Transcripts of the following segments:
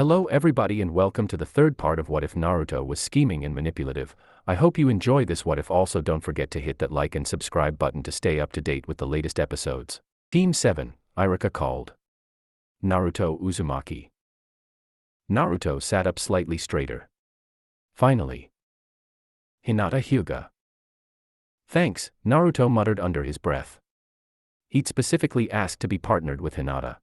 Hello everybody and welcome to the third part of What If Naruto Was Scheming and Manipulative. I hope you enjoy this What If. Also don't forget to hit that like and subscribe button to stay up to date with the latest episodes. Team 7, Irika called. Naruto Uzumaki. Naruto sat up slightly straighter. Finally. Hinata Hyuga. Thanks, Naruto muttered under his breath. He'd specifically asked to be partnered with Hinata.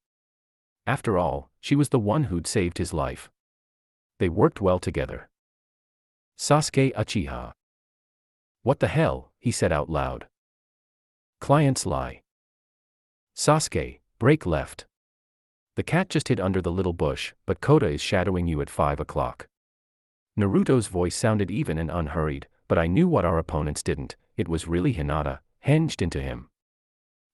After all, she was the one who'd saved his life. They worked well together. Sasuke Uchiha. What the hell, he said out loud. Clients lie. Sasuke, break left. The cat just hid under the little bush, but Koda is shadowing you at 5 o'clock. Naruto's voice sounded even and unhurried, but I knew what our opponents didn't. It was really Hinata, hinged into him.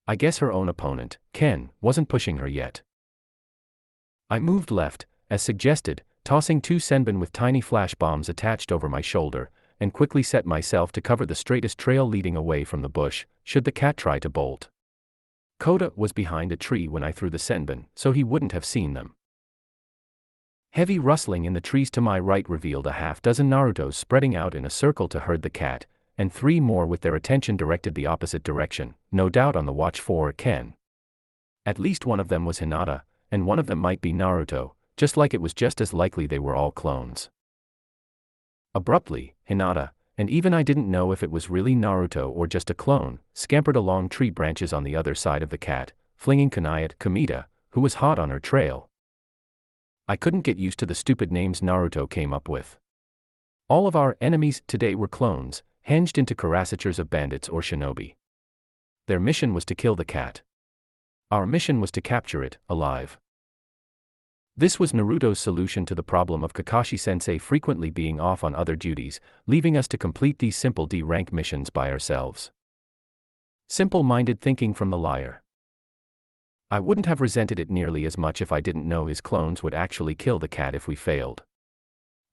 I guess her own opponent, Ken, wasn't pushing her yet. I moved left, as suggested, tossing 2 senbon with tiny flash bombs attached over my shoulder, and quickly set myself to cover the straightest trail leading away from the bush, should the cat try to bolt. Koda was behind a tree when I threw the senbon, so he wouldn't have seen them. Heavy rustling in the trees to my right revealed a half-dozen Narutos spreading out in a circle to herd the cat, and 3 more with their attention directed the opposite direction, no doubt on the watch for Ken. At least one of them was Hinata, and one of them might be Naruto, just like it was just as likely they were all clones. Abruptly, Hinata, and even I didn't know if it was really Naruto or just a clone, scampered along tree branches on the other side of the cat, flinging kunai at Kamita, who was hot on her trail. I couldn't get used to the stupid names Naruto came up with. All of our enemies today were clones, hinged into caricatures of bandits or shinobi. Their mission was to kill the cat. Our mission was to capture it, alive. This was Naruto's solution to the problem of Kakashi-sensei frequently being off on other duties, leaving us to complete these simple D-rank missions by ourselves. Simple-minded thinking from the liar. I wouldn't have resented it nearly as much if I didn't know his clones would actually kill the cat if we failed.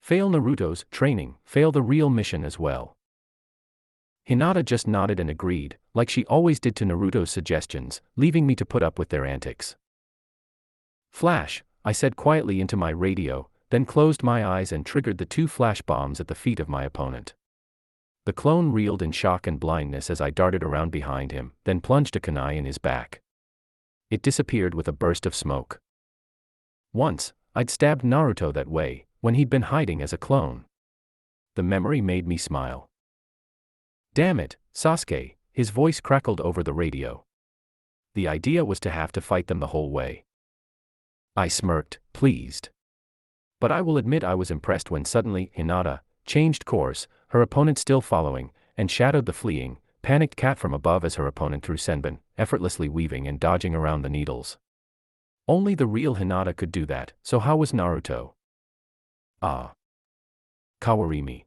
Fail Naruto's training, fail the real mission as well. Hinata just nodded and agreed, like she always did to Naruto's suggestions, leaving me to put up with their antics. Flash, I said quietly into my radio, then closed my eyes and triggered the 2 flash bombs at the feet of my opponent. The clone reeled in shock and blindness as I darted around behind him, then plunged a kunai in his back. It disappeared with a burst of smoke. Once, I'd stabbed Naruto that way, when he'd been hiding as a clone. The memory made me smile. Damn it, Sasuke, his voice crackled over the radio. The idea was to have to fight them the whole way. I smirked, pleased. But I will admit I was impressed when suddenly Hinata changed course, her opponent still following, and shadowed the fleeing, panicked cat from above as her opponent threw senbon, effortlessly weaving and dodging around the needles. Only the real Hinata could do that, so how was Naruto? Ah. Kawarimi.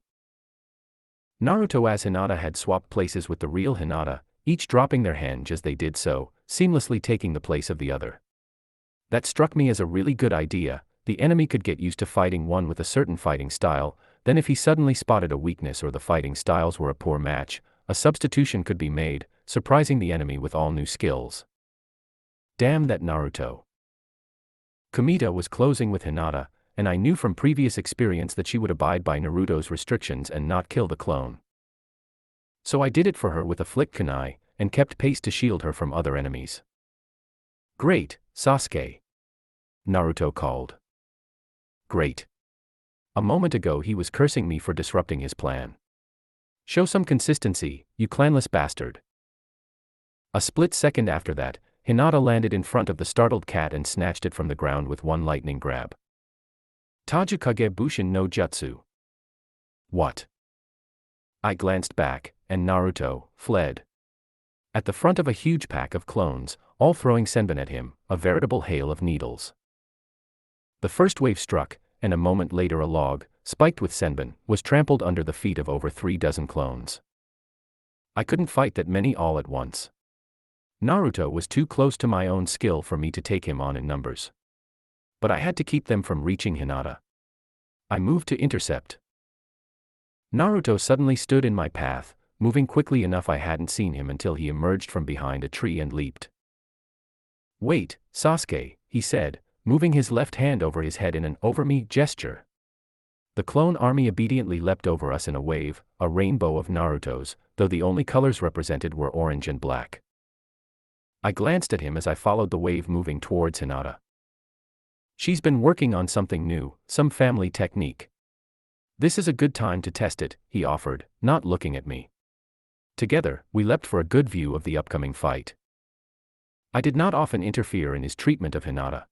Naruto as Hinata had swapped places with the real Hinata, each dropping their henge as they did so, seamlessly taking the place of the other. That struck me as a really good idea. The enemy could get used to fighting one with a certain fighting style, then if he suddenly spotted a weakness or the fighting styles were a poor match, a substitution could be made, surprising the enemy with all new skills. Damn that Naruto. Kamita was closing with Hinata, and I knew from previous experience that she would abide by Naruto's restrictions and not kill the clone. So I did it for her with a flick kunai, and kept pace to shield her from other enemies. Great, Sasuke. Naruto called. Great. A moment ago he was cursing me for disrupting his plan. Show some consistency, you clanless bastard. A split second after that, Hinata landed in front of the startled cat and snatched it from the ground with one lightning grab. Tajukage Bushin no Jutsu. What? I glanced back, and Naruto fled. At the front of a huge pack of clones, all throwing senbon at him, a veritable hail of needles. The first wave struck, and a moment later a log, spiked with senbon, was trampled under the feet of over 3 dozen clones. I couldn't fight that many all at once. Naruto was too close to my own skill for me to take him on in numbers. But I had to keep them from reaching Hinata. I moved to intercept. Naruto suddenly stood in my path, moving quickly enough I hadn't seen him until he emerged from behind a tree and leaped. Wait, Sasuke, he said, moving his left hand over his head in an over-me gesture. The clone army obediently leapt over us in a wave, a rainbow of Narutos, though the only colors represented were orange and black. I glanced at him as I followed the wave moving towards Hinata. She's been working on something new, some family technique. This is a good time to test it, he offered, not looking at me. Together, we leapt for a good view of the upcoming fight. I did not often interfere in his treatment of Hinata.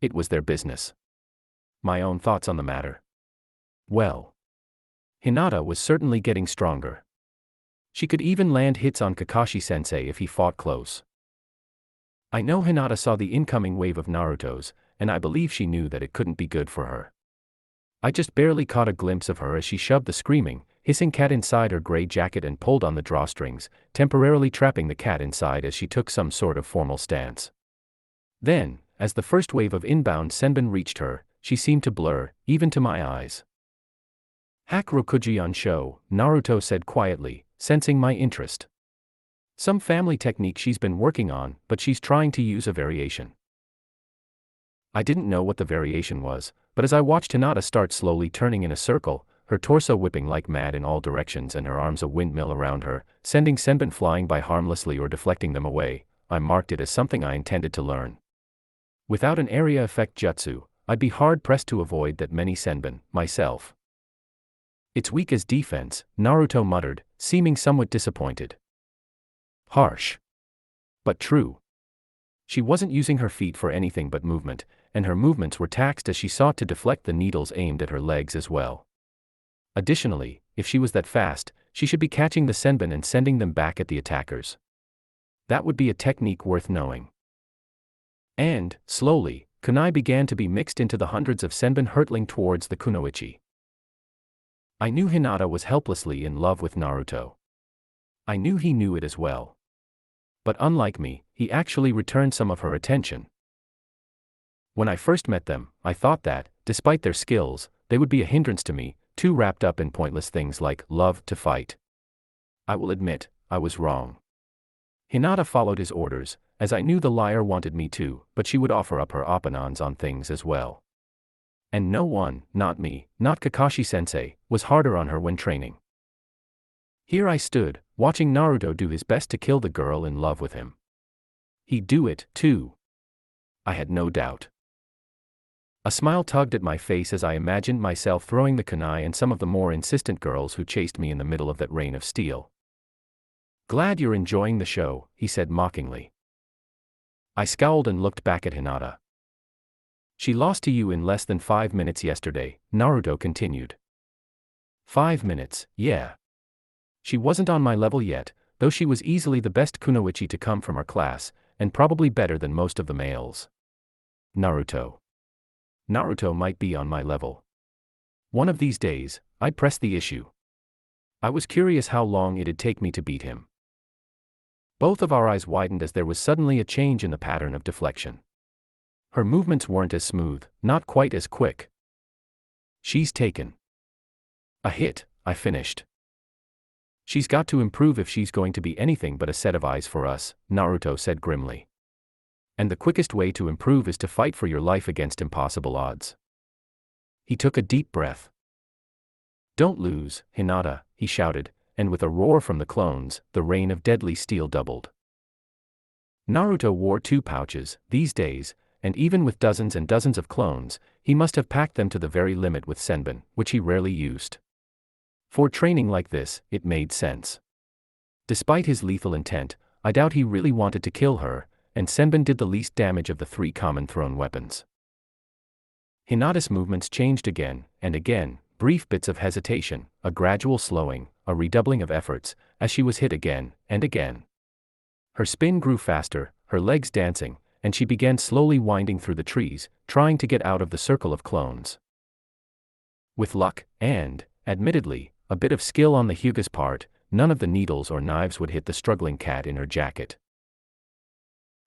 It was their business. My own thoughts on the matter. Well, Hinata was certainly getting stronger. She could even land hits on Kakashi-sensei if he fought close. I know Hinata saw the incoming wave of Narutos, and I believe she knew that it couldn't be good for her. I just barely caught a glimpse of her as she shoved the screaming, hissing cat inside her gray jacket and pulled on the drawstrings, temporarily trapping the cat inside as she took some sort of formal stance. Then, as the first wave of inbound senbon reached her, she seemed to blur, even to my eyes. Hakurokuji on show, Naruto said quietly, sensing my interest. Some family technique she's been working on, but she's trying to use a variation. I didn't know what the variation was, but as I watched Hinata start slowly turning in a circle, her torso whipping like mad in all directions and her arms a windmill around her, sending senbon flying by harmlessly or deflecting them away, I marked it as something I intended to learn. Without an area effect jutsu, I'd be hard-pressed to avoid that many senbon, myself. It's weak as defense, Naruto muttered, seeming somewhat disappointed. Harsh. But true. She wasn't using her feet for anything but movement, and her movements were taxed as she sought to deflect the needles aimed at her legs as well. Additionally, if she was that fast, she should be catching the senbon and sending them back at the attackers. That would be a technique worth knowing. And, slowly, kunai began to be mixed into the hundreds of senbon hurtling towards the kunoichi. I knew Hinata was helplessly in love with Naruto. I knew he knew it as well. But unlike me, he actually returned some of her attention. When I first met them, I thought that, despite their skills, they would be a hindrance to me, too wrapped up in pointless things like love to fight. I will admit, I was wrong. Hinata followed his orders, as I knew the liar wanted me to, but she would offer up her opinions on things as well. And no one, not me, not Kakashi-sensei, was harder on her when training. Here I stood, watching Naruto do his best to kill the girl in love with him. He'd do it, too. I had no doubt. A smile tugged at my face as I imagined myself throwing the kunai and some of the more insistent girls who chased me in the middle of that rain of steel. Glad you're enjoying the show, he said mockingly. I scowled and looked back at Hinata. She lost to you in less than 5 minutes yesterday, Naruto continued. 5 minutes, yeah. She wasn't on my level yet, though she was easily the best kunoichi to come from our class, and probably better than most of the males. Naruto might be on my level. One of these days, I'd press the issue. I was curious how long it'd take me to beat him. Both of our eyes widened as there was suddenly a change in the pattern of deflection. Her movements weren't as smooth, not quite as quick. She's taken a hit, I finished. She's got to improve if she's going to be anything but a set of eyes for us, Naruto said grimly. And the quickest way to improve is to fight for your life against impossible odds. He took a deep breath. Don't lose, Hinata, he shouted, and with a roar from the clones, the rain of deadly steel doubled. Naruto wore 2 pouches, these days, and even with dozens and dozens of clones, he must have packed them to the very limit with senbon, which he rarely used. For training like this, it made sense. Despite his lethal intent, I doubt he really wanted to kill her, and senbon did the least damage of the 3 common thrown weapons. Hinata's movements changed again, and again, brief bits of hesitation, a gradual slowing, a redoubling of efforts, as she was hit again, and again. Her spin grew faster, her legs dancing, and she began slowly winding through the trees, trying to get out of the circle of clones. With luck, and, admittedly, a bit of skill on the Hyuga's part, none of the needles or knives would hit the struggling cat in her jacket.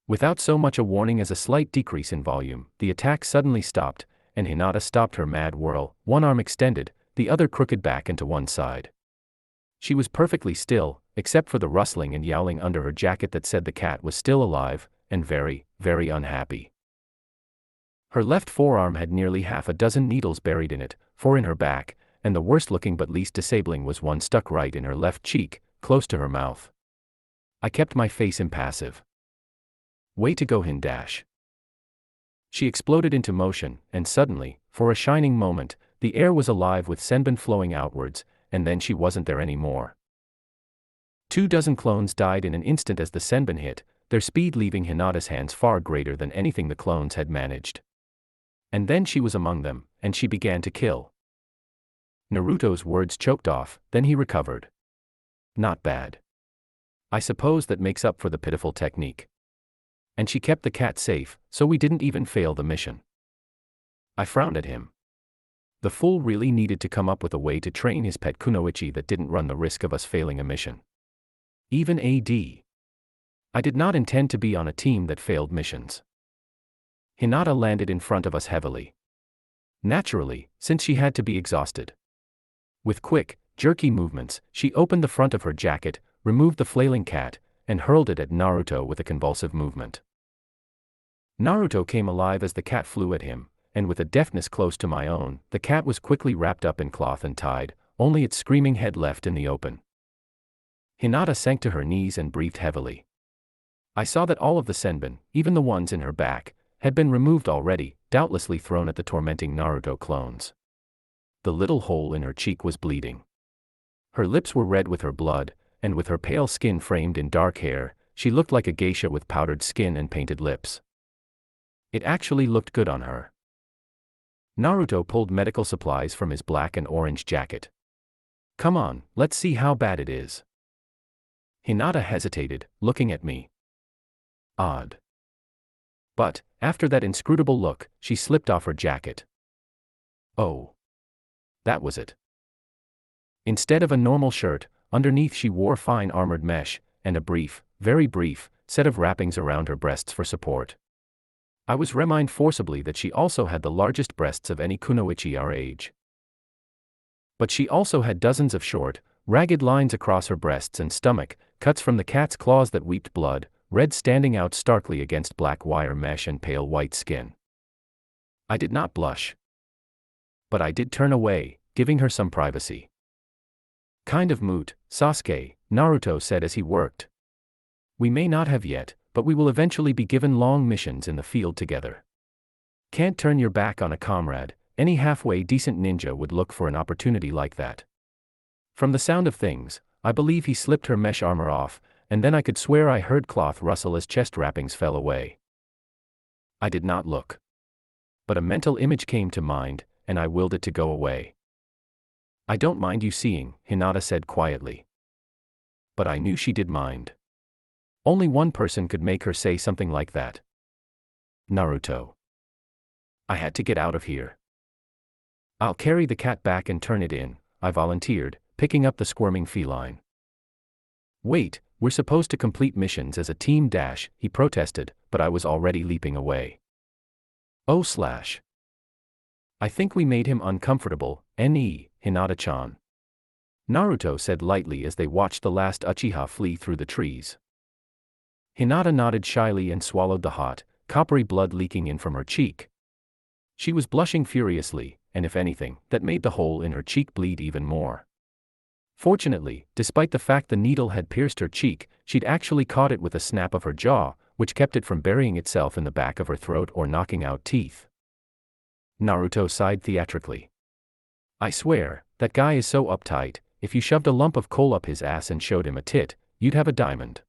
Without so much a warning as a slight decrease in volume, the attack suddenly stopped, and Hinata stopped her mad whirl, one arm extended, the other crooked back into one side. She was perfectly still, except for the rustling and yowling under her jacket that said the cat was still alive, and very, very unhappy. Her left forearm had nearly half a dozen needles buried in it, 4 in her back, and the worst looking but least disabling was one stuck right in her left cheek, close to her mouth. I kept my face impassive. Way to go, Hindash. She exploded into motion, and suddenly, for a shining moment, the air was alive with senbon flowing outwards, and then she wasn't there anymore. 24 clones died in an instant as the senbon hit, their speed leaving Hinata's hands far greater than anything the clones had managed. And then she was among them, and she began to kill. Naruto's words choked off, then he recovered. Not bad. I suppose that makes up for the pitiful technique. And she kept the cat safe, so we didn't even fail the mission. I frowned at him. The fool really needed to come up with a way to train his pet kunoichi that didn't run the risk of us failing a mission. Even AD. I did not intend to be on a team that failed missions. Hinata landed in front of us heavily. Naturally, since she had to be exhausted. With quick, jerky movements, she opened the front of her jacket, removed the flailing cat, and hurled it at Naruto with a convulsive movement. Naruto came alive as the cat flew at him, and with a deftness close to my own, the cat was quickly wrapped up in cloth and tied, only its screaming head left in the open. Hinata sank to her knees and breathed heavily. I saw that all of the senbon, even the ones in her back, had been removed already, doubtlessly thrown at the tormenting Naruto clones. The little hole in her cheek was bleeding. Her lips were red with her blood, and with her pale skin framed in dark hair, she looked like a geisha with powdered skin and painted lips. It actually looked good on her. Naruto pulled medical supplies from his black and orange jacket. Come on, let's see how bad it is. Hinata hesitated, looking at me. Odd. But, after that inscrutable look, she slipped off her jacket. Oh. That was it. Instead of a normal shirt, underneath she wore fine armored mesh, and a brief, very brief, set of wrappings around her breasts for support. I was reminded forcibly that she also had the largest breasts of any kunoichi our age. But she also had dozens of short, ragged lines across her breasts and stomach, cuts from the cat's claws that weeped blood, red standing out starkly against black wire mesh and pale white skin. I did not blush. But I did turn away, giving her some privacy. Kind of moot, Sasuke, Naruto said as he worked. We may not have yet, but we will eventually be given long missions in the field together. Can't turn your back on a comrade, any halfway decent ninja would look for an opportunity like that. From the sound of things, I believe he slipped her mesh armor off, and then I could swear I heard cloth rustle as chest wrappings fell away. I did not look. But a mental image came to mind, and I willed it to go away. I don't mind you seeing, Hinata said quietly. But I knew she did mind. Only one person could make her say something like that. Naruto. I had to get out of here. I'll carry the cat back and turn it in, I volunteered, picking up the squirming feline. Wait, we're supposed to complete missions as a team dash, he protested, but I was already leaping away. Oh slash. I think we made him uncomfortable, Hinata-chan. Naruto said lightly as they watched the last Uchiha flee through the trees. Hinata nodded shyly and swallowed the hot, coppery blood leaking in from her cheek. She was blushing furiously, and if anything, that made the hole in her cheek bleed even more. Fortunately, despite the fact the needle had pierced her cheek, she'd actually caught it with a snap of her jaw, which kept it from burying itself in the back of her throat or knocking out teeth. Naruto sighed theatrically. I swear, that guy is so uptight, if you shoved a lump of coal up his ass and showed him a tit, you'd have a diamond.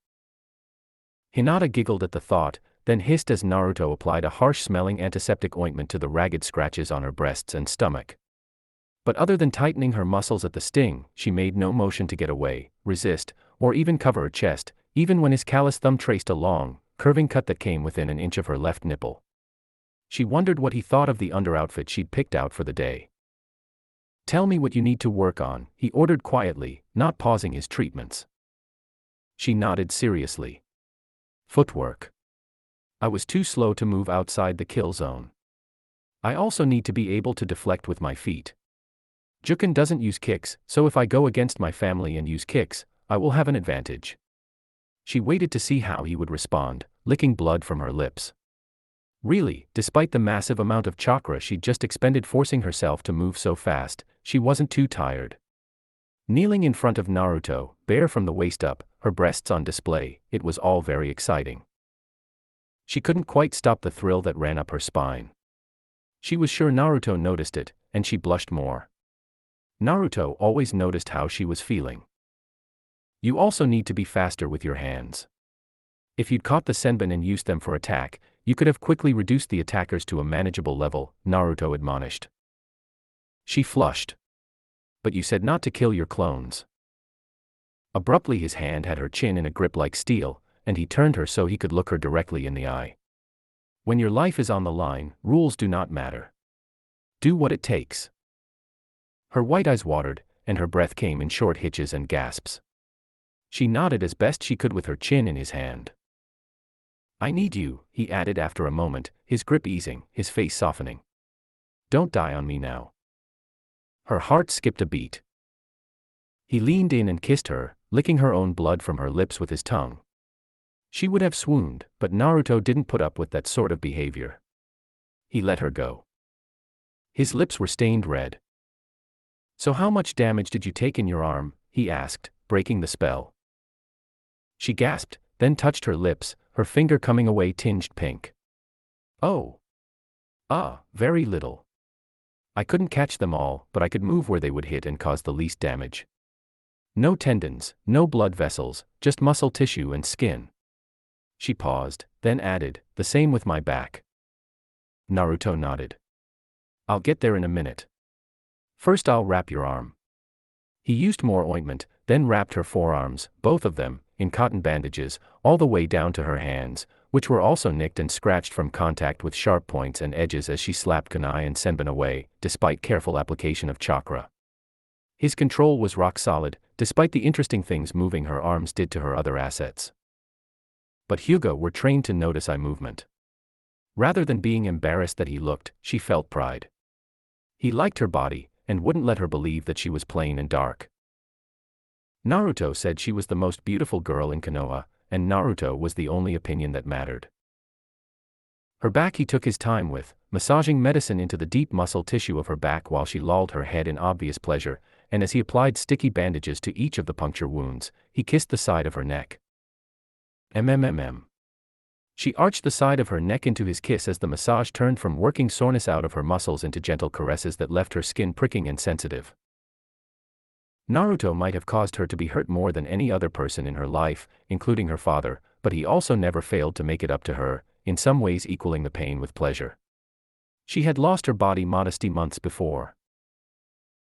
Hinata giggled at the thought, then hissed as Naruto applied a harsh-smelling antiseptic ointment to the ragged scratches on her breasts and stomach. But other than tightening her muscles at the sting, she made no motion to get away, resist, or even cover her chest, even when his callous thumb traced a long, curving cut that came within an inch of her left nipple. She wondered what he thought of the underoutfit she'd picked out for the day. Tell me what you need to work on, he ordered quietly, not pausing his treatments. She nodded seriously. Footwork. I was too slow to move outside the kill zone. I also need to be able to deflect with my feet. Juken doesn't use kicks, so if I go against my family and use kicks, I will have an advantage. She waited to see how he would respond, licking blood from her lips. Really, despite the massive amount of chakra she'd just expended forcing herself to move so fast, she wasn't too tired. Kneeling in front of Naruto, bare from the waist up, her breasts on display, it was all very exciting. She couldn't quite stop the thrill that ran up her spine. She was sure Naruto noticed it, and she blushed more. Naruto always noticed how she was feeling. You also need to be faster with your hands. If you'd caught the senbon and used them for attack, you could have quickly reduced the attackers to a manageable level, Naruto admonished. She flushed. But you said not to kill your clones. Abruptly his hand had her chin in a grip like steel, and he turned her so he could look her directly in the eye. When your life is on the line, rules do not matter. Do what it takes. Her white eyes watered, and her breath came in short hitches and gasps. She nodded as best she could with her chin in his hand. I need you, he added after a moment, his grip easing, his face softening. Don't die on me now. Her heart skipped a beat. He leaned in and kissed her, licking her own blood from her lips with his tongue. She would have swooned, but Naruto didn't put up with that sort of behavior. He let her go. His lips were stained red. So how much damage did you take in your arm? He asked, breaking the spell. She gasped, then touched her lips, her finger coming away tinged pink. Oh. Very little. I couldn't catch them all, but I could move where they would hit and cause the least damage. No tendons, no blood vessels, just muscle tissue and skin. She paused, then added, the same with my back. Naruto nodded. I'll get there in a minute. First I'll wrap your arm. He used more ointment, then wrapped her forearms, both of them, in cotton bandages, all the way down to her hands, which were also nicked and scratched from contact with sharp points and edges as she slapped kunai and senbon away, despite careful application of chakra. His control was rock solid, despite the interesting things moving her arms did to her other assets. But Hyuga were trained to notice eye movement. Rather than being embarrassed that he looked, she felt pride. He liked her body, and wouldn't let her believe that she was plain and dark. Naruto said she was the most beautiful girl in Konoha, and Naruto was the only opinion that mattered. Her back he took his time with, massaging medicine into the deep muscle tissue of her back while she lolled her head in obvious pleasure, and as he applied sticky bandages to each of the puncture wounds, he kissed the side of her neck. She arched the side of her neck into his kiss as the massage turned from working soreness out of her muscles into gentle caresses that left her skin pricking and sensitive. Naruto might have caused her to be hurt more than any other person in her life, including her father, but he also never failed to make it up to her, in some ways equaling the pain with pleasure. She had lost her body modesty months before.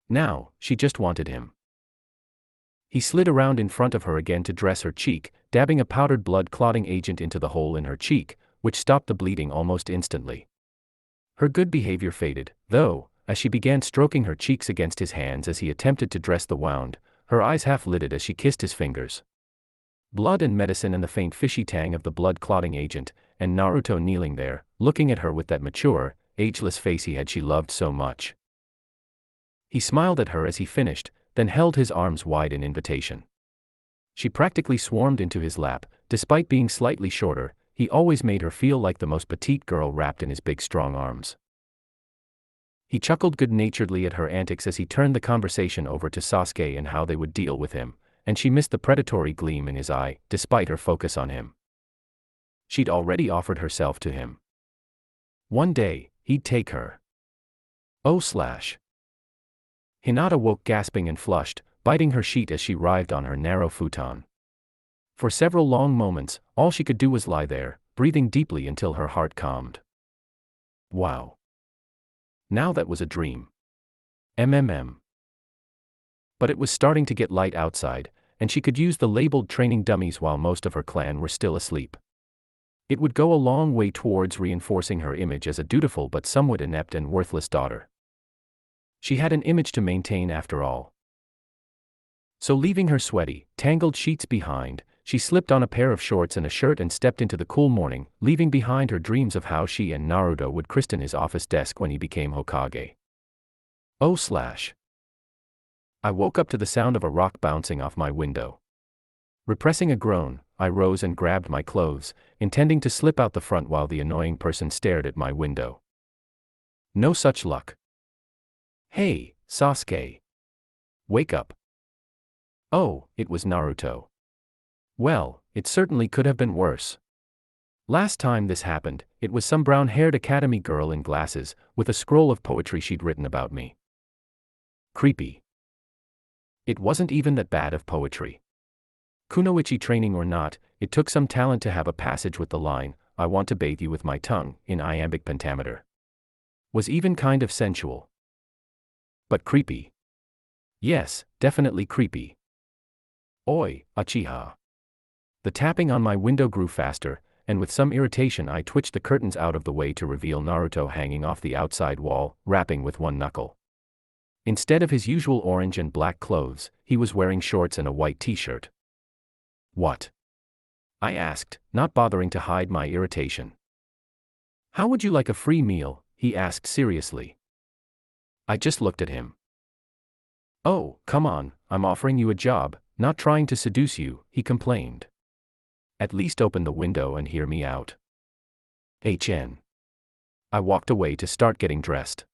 Now, she just wanted him. He slid around in front of her again to dress her cheek, dabbing a powdered blood-clotting agent into the hole in her cheek, which stopped the bleeding almost instantly. Her good behavior faded, though, as she began stroking her cheeks against his hands as he attempted to dress the wound, her eyes half-lidded as she kissed his fingers. Blood and medicine and the faint fishy tang of the blood-clotting agent, and Naruto kneeling there, looking at her with that mature, ageless face she loved so much. He smiled at her as he finished, then held his arms wide in invitation. She practically swarmed into his lap. Despite being slightly shorter, he always made her feel like the most petite girl wrapped in his big strong arms. He chuckled good-naturedly at her antics as he turned the conversation over to Sasuke and how they would deal with him, and she missed the predatory gleam in his eye, despite her focus on him. She'd already offered herself to him. One day, he'd take her. Hinata woke gasping and flushed, biting her sheet as she writhed on her narrow futon. For several long moments, all she could do was lie there, breathing deeply until her heart calmed. Wow. Now that was a dream. But it was starting to get light outside, and she could use the labeled training dummies while most of her clan were still asleep. It would go a long way towards reinforcing her image as a dutiful but somewhat inept and worthless daughter. She had an image to maintain after all. So leaving her sweaty, tangled sheets behind, she slipped on a pair of shorts and a shirt and stepped into the cool morning, leaving behind her dreams of how she and Naruto would christen his office desk when he became Hokage. I woke up to the sound of a rock bouncing off my window. Repressing a groan, I rose and grabbed my clothes, intending to slip out the front while the annoying person stared at my window. No such luck. Hey, Sasuke. Wake up. Oh, it was Naruto. Well, it certainly could have been worse. Last time this happened, it was some brown-haired academy girl in glasses, with a scroll of poetry she'd written about me. Creepy. It wasn't even that bad of poetry. Kunoichi training or not, it took some talent to have a passage with the line, "I want to bathe you with my tongue," in iambic pentameter. Was even kind of sensual. But creepy. Yes, definitely creepy. Oi, Uchiha. The tapping on my window grew faster, and with some irritation I twitched the curtains out of the way to reveal Naruto hanging off the outside wall, rapping with one knuckle. Instead of his usual orange and black clothes, he was wearing shorts and a white t-shirt. What? I asked, not bothering to hide my irritation. How would you like a free meal? He asked seriously. I just looked at him. Oh, come on, I'm offering you a job, not trying to seduce you, he complained. At least open the window and hear me out. HN. I walked away to start getting dressed.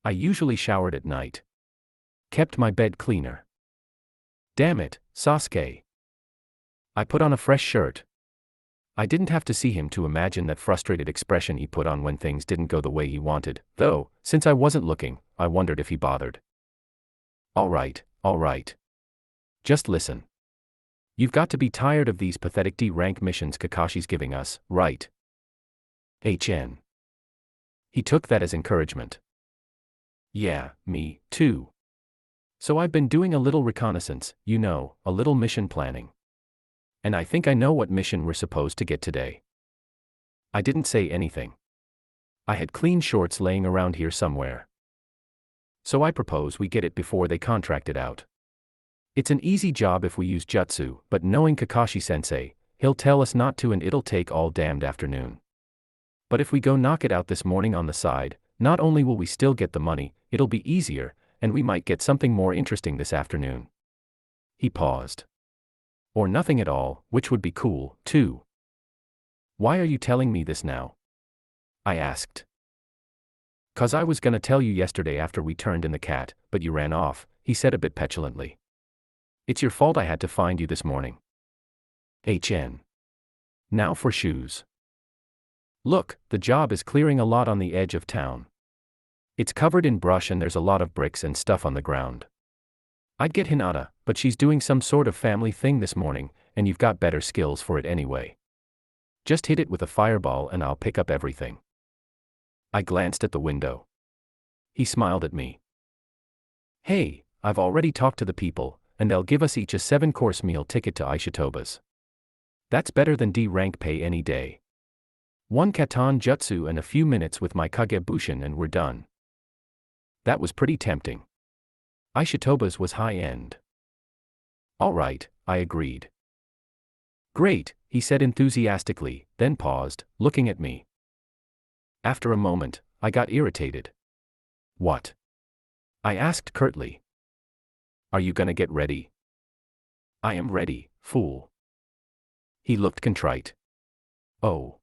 I usually showered at night. Kept my bed cleaner. Damn it, Sasuke. I put on a fresh shirt. I didn't have to see him to imagine that frustrated expression he put on when things didn't go the way he wanted, though, since I wasn't looking, I wondered if he bothered. All right. Just listen. You've got to be tired of these pathetic D-rank missions Kakashi's giving us, right? HN. He took that as encouragement. Yeah, me, too. So I've been doing a little reconnaissance, a little mission planning. And I think I know what mission we're supposed to get today. I didn't say anything. I had clean shorts laying around here somewhere. So I propose we get it before they contract it out. It's an easy job if we use jutsu, but knowing Kakashi-sensei, he'll tell us not to and it'll take all damned afternoon. But if we go knock it out this morning on the side, not only will we still get the money, it'll be easier, and we might get something more interesting this afternoon. He paused. Or nothing at all, which would be cool, too. Why are you telling me this now? I asked. 'Cause I was gonna tell you yesterday after we turned in the cat, but you ran off, he said a bit petulantly. It's your fault I had to find you this morning. HN. Now for shoes. Look, the job is clearing a lot on the edge of town. It's covered in brush and there's a lot of bricks and stuff on the ground. I'd get Hinata, but she's doing some sort of family thing this morning, and you've got better skills for it anyway. Just hit it with a fireball and I'll pick up everything. I glanced at the window. He smiled at me. Hey, I've already talked to the people, and they'll give us each a 7-course meal ticket to Aishitoba's. That's better than D-rank pay any day. 1 katan jutsu and a few minutes with my Kagebushin and we're done. That was pretty tempting. Aishitoba's was high-end. All right, I agreed. Great, he said enthusiastically, then paused, looking at me. After a moment, I got irritated. What? I asked curtly. Are you gonna get ready? I am ready, fool. He looked contrite. Oh.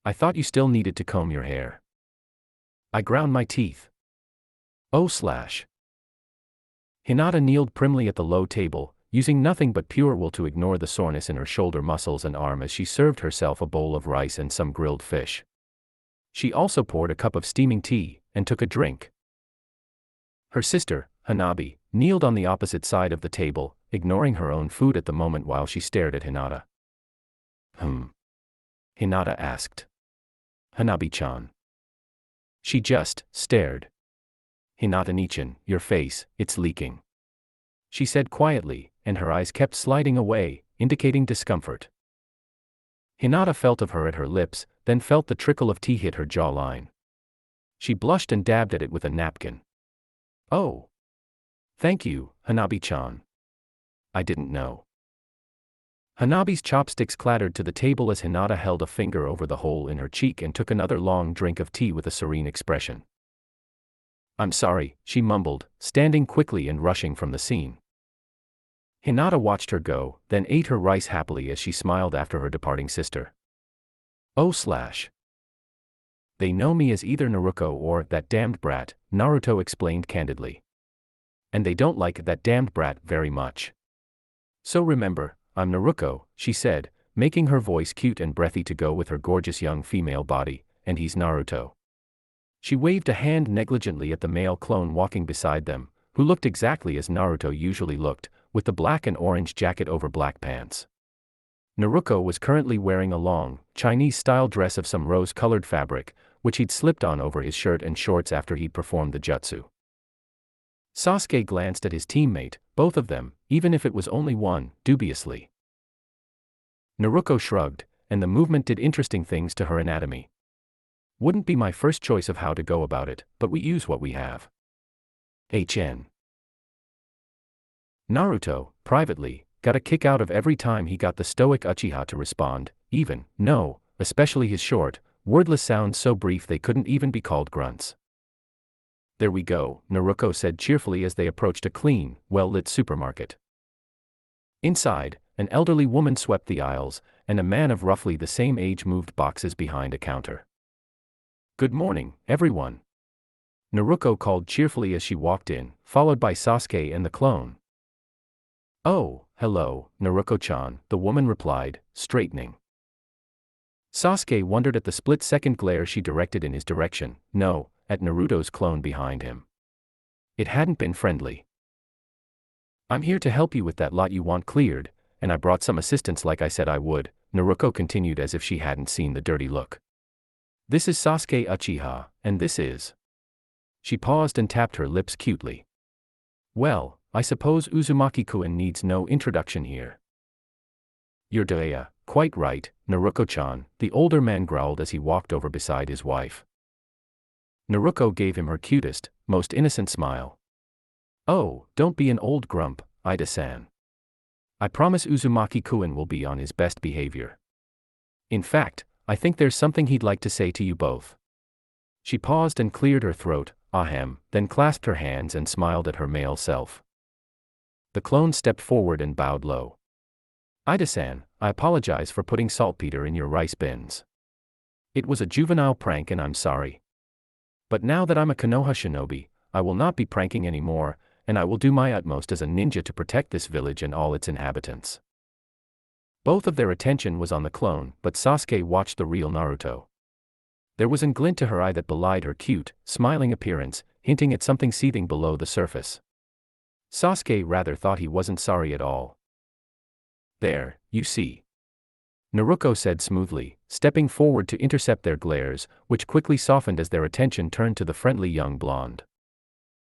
I thought you still needed to comb your hair. I ground my teeth. Oh/. Hinata kneeled primly at the low table, using nothing but pure will to ignore the soreness in her shoulder muscles and arm as she served herself a bowl of rice and some grilled fish. She also poured a cup of steaming tea, and took a drink. Her sister, Hanabi, kneeled on the opposite side of the table, ignoring her own food at the moment while she stared at Hinata. Hinata asked. Hanabi-chan. She just stared. Hinata-nichan, your face, it's leaking. She said quietly, and her eyes kept sliding away, indicating discomfort. Hinata felt of her at her lips, then felt the trickle of tea hit her jawline. She blushed and dabbed at it with a napkin. Oh. Thank you, Hanabi-chan. I didn't know. Hanabi's chopsticks clattered to the table as Hinata held a finger over the hole in her cheek and took another long drink of tea with a serene expression. I'm sorry, she mumbled, standing quickly and rushing from the scene. Hinata watched her go, then ate her rice happily as she smiled after her departing sister. Oh slash. They know me as either Naruto or that damned brat, Naruto explained candidly. And they don't like that damned brat very much. So remember, I'm Naruto, she said, making her voice cute and breathy to go with her gorgeous young female body, and he's Naruto. She waved a hand negligently at the male clone walking beside them, who looked exactly as Naruto usually looked, with the black and orange jacket over black pants. Naruto was currently wearing a long, Chinese-style dress of some rose-colored fabric, which he'd slipped on over his shirt and shorts after he'd performed the jutsu. Sasuke glanced at his teammate, both of them, even if it was only one, dubiously. Naruto shrugged, and the movement did interesting things to her anatomy. Wouldn't be my first choice of how to go about it, but we use what we have. HN. Naruto, privately, got a kick out of every time he got the stoic Uchiha to respond, even, no, especially his short, wordless sounds so brief they couldn't even be called grunts. There we go, Naruto said cheerfully as they approached a clean, well-lit supermarket. Inside, an elderly woman swept the aisles, and a man of roughly the same age moved boxes behind a counter. Good morning, everyone. Naruto called cheerfully as she walked in, followed by Sasuke and the clone. Oh, hello, Naruto-chan, the woman replied, straightening. Sasuke wondered at the split-second glare she directed in his direction, no, at Naruto's clone behind him. It hadn't been friendly. I'm here to help you with that lot you want cleared, and I brought some assistance like I said I would, Naruto continued as if she hadn't seen the dirty look. This is Sasuke Uchiha, and this is... She paused and tapped her lips cutely. Well, I suppose Uzumaki-kun needs no introduction here. You're Dea, quite right, Naruto-chan, the older man growled as he walked over beside his wife. Naruto gave him her cutest, most innocent smile. Oh, don't be an old grump, Ida-san. I promise Uzumaki-kun will be on his best behavior. In fact, I think there's something he'd like to say to you both. She paused and cleared her throat, ahem, then clasped her hands and smiled at her male self. The clone stepped forward and bowed low. Ida-san, I apologize for putting saltpeter in your rice bins. It was a juvenile prank and I'm sorry. But now that I'm a Konoha shinobi, I will not be pranking anymore, and I will do my utmost as a ninja to protect this village and all its inhabitants. Both of their attention was on the clone, but Sasuke watched the real Naruto. There was a glint to her eye that belied her cute, smiling appearance, hinting at something seething below the surface. Sasuke rather thought he wasn't sorry at all. There, you see. Naruto said smoothly, stepping forward to intercept their glares, which quickly softened as their attention turned to the friendly young blonde.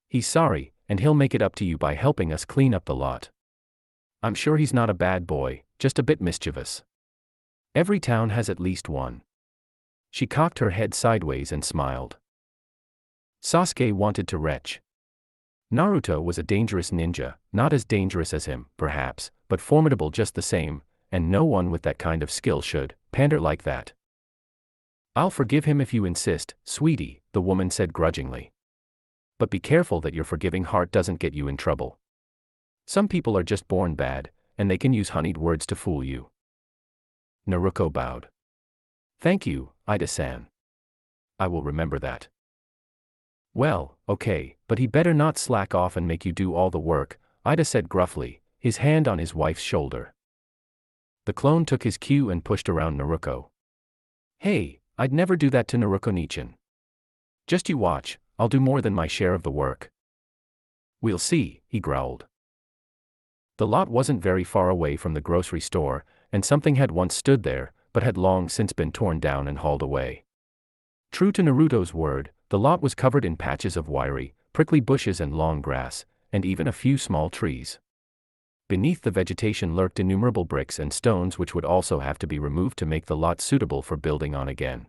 He's sorry, and he'll make it up to you by helping us clean up the lot. I'm sure he's not a bad boy, just a bit mischievous. Every town has at least one. She cocked her head sideways and smiled. Sasuke wanted to retch. Naruto was a dangerous ninja, not as dangerous as him, perhaps, but formidable just the same, and no one with that kind of skill should pander like that. I'll forgive him if you insist, sweetie, the woman said grudgingly. But be careful that your forgiving heart doesn't get you in trouble. Some people are just born bad, and they can use honeyed words to fool you. Naruto bowed. Thank you, Ida-san. I will remember that. Well, okay, but he better not slack off and make you do all the work, Ida said gruffly, his hand on his wife's shoulder. The clone took his cue and pushed around Naruto. Hey, I'd never do that to Naruto-nichan. Just you watch, I'll do more than my share of the work. We'll see, he growled. The lot wasn't very far away from the grocery store, and something had once stood there, but had long since been torn down and hauled away. True to Naruto's word, the lot was covered in patches of wiry, prickly bushes and long grass, and even a few small trees. Beneath the vegetation lurked innumerable bricks and stones which would also have to be removed to make the lot suitable for building on again.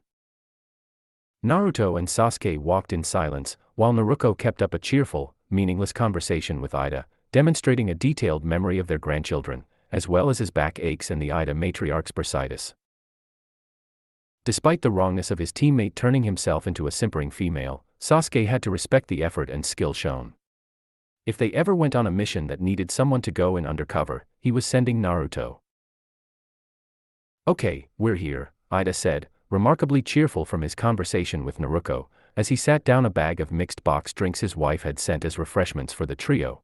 Naruto and Sasuke walked in silence, while Naruto kept up a cheerful, meaningless conversation with Ida, demonstrating a detailed memory of their grandchildren, as well as his back aches and the Ida matriarch's bursitis. Despite the wrongness of his teammate turning himself into a simpering female, Sasuke had to respect the effort and skill shown. If they ever went on a mission that needed someone to go in undercover, he was sending Naruto. Okay, we're here, Ida said, remarkably cheerful from his conversation with Naruto, as he sat down a bag of mixed box drinks his wife had sent as refreshments for the trio.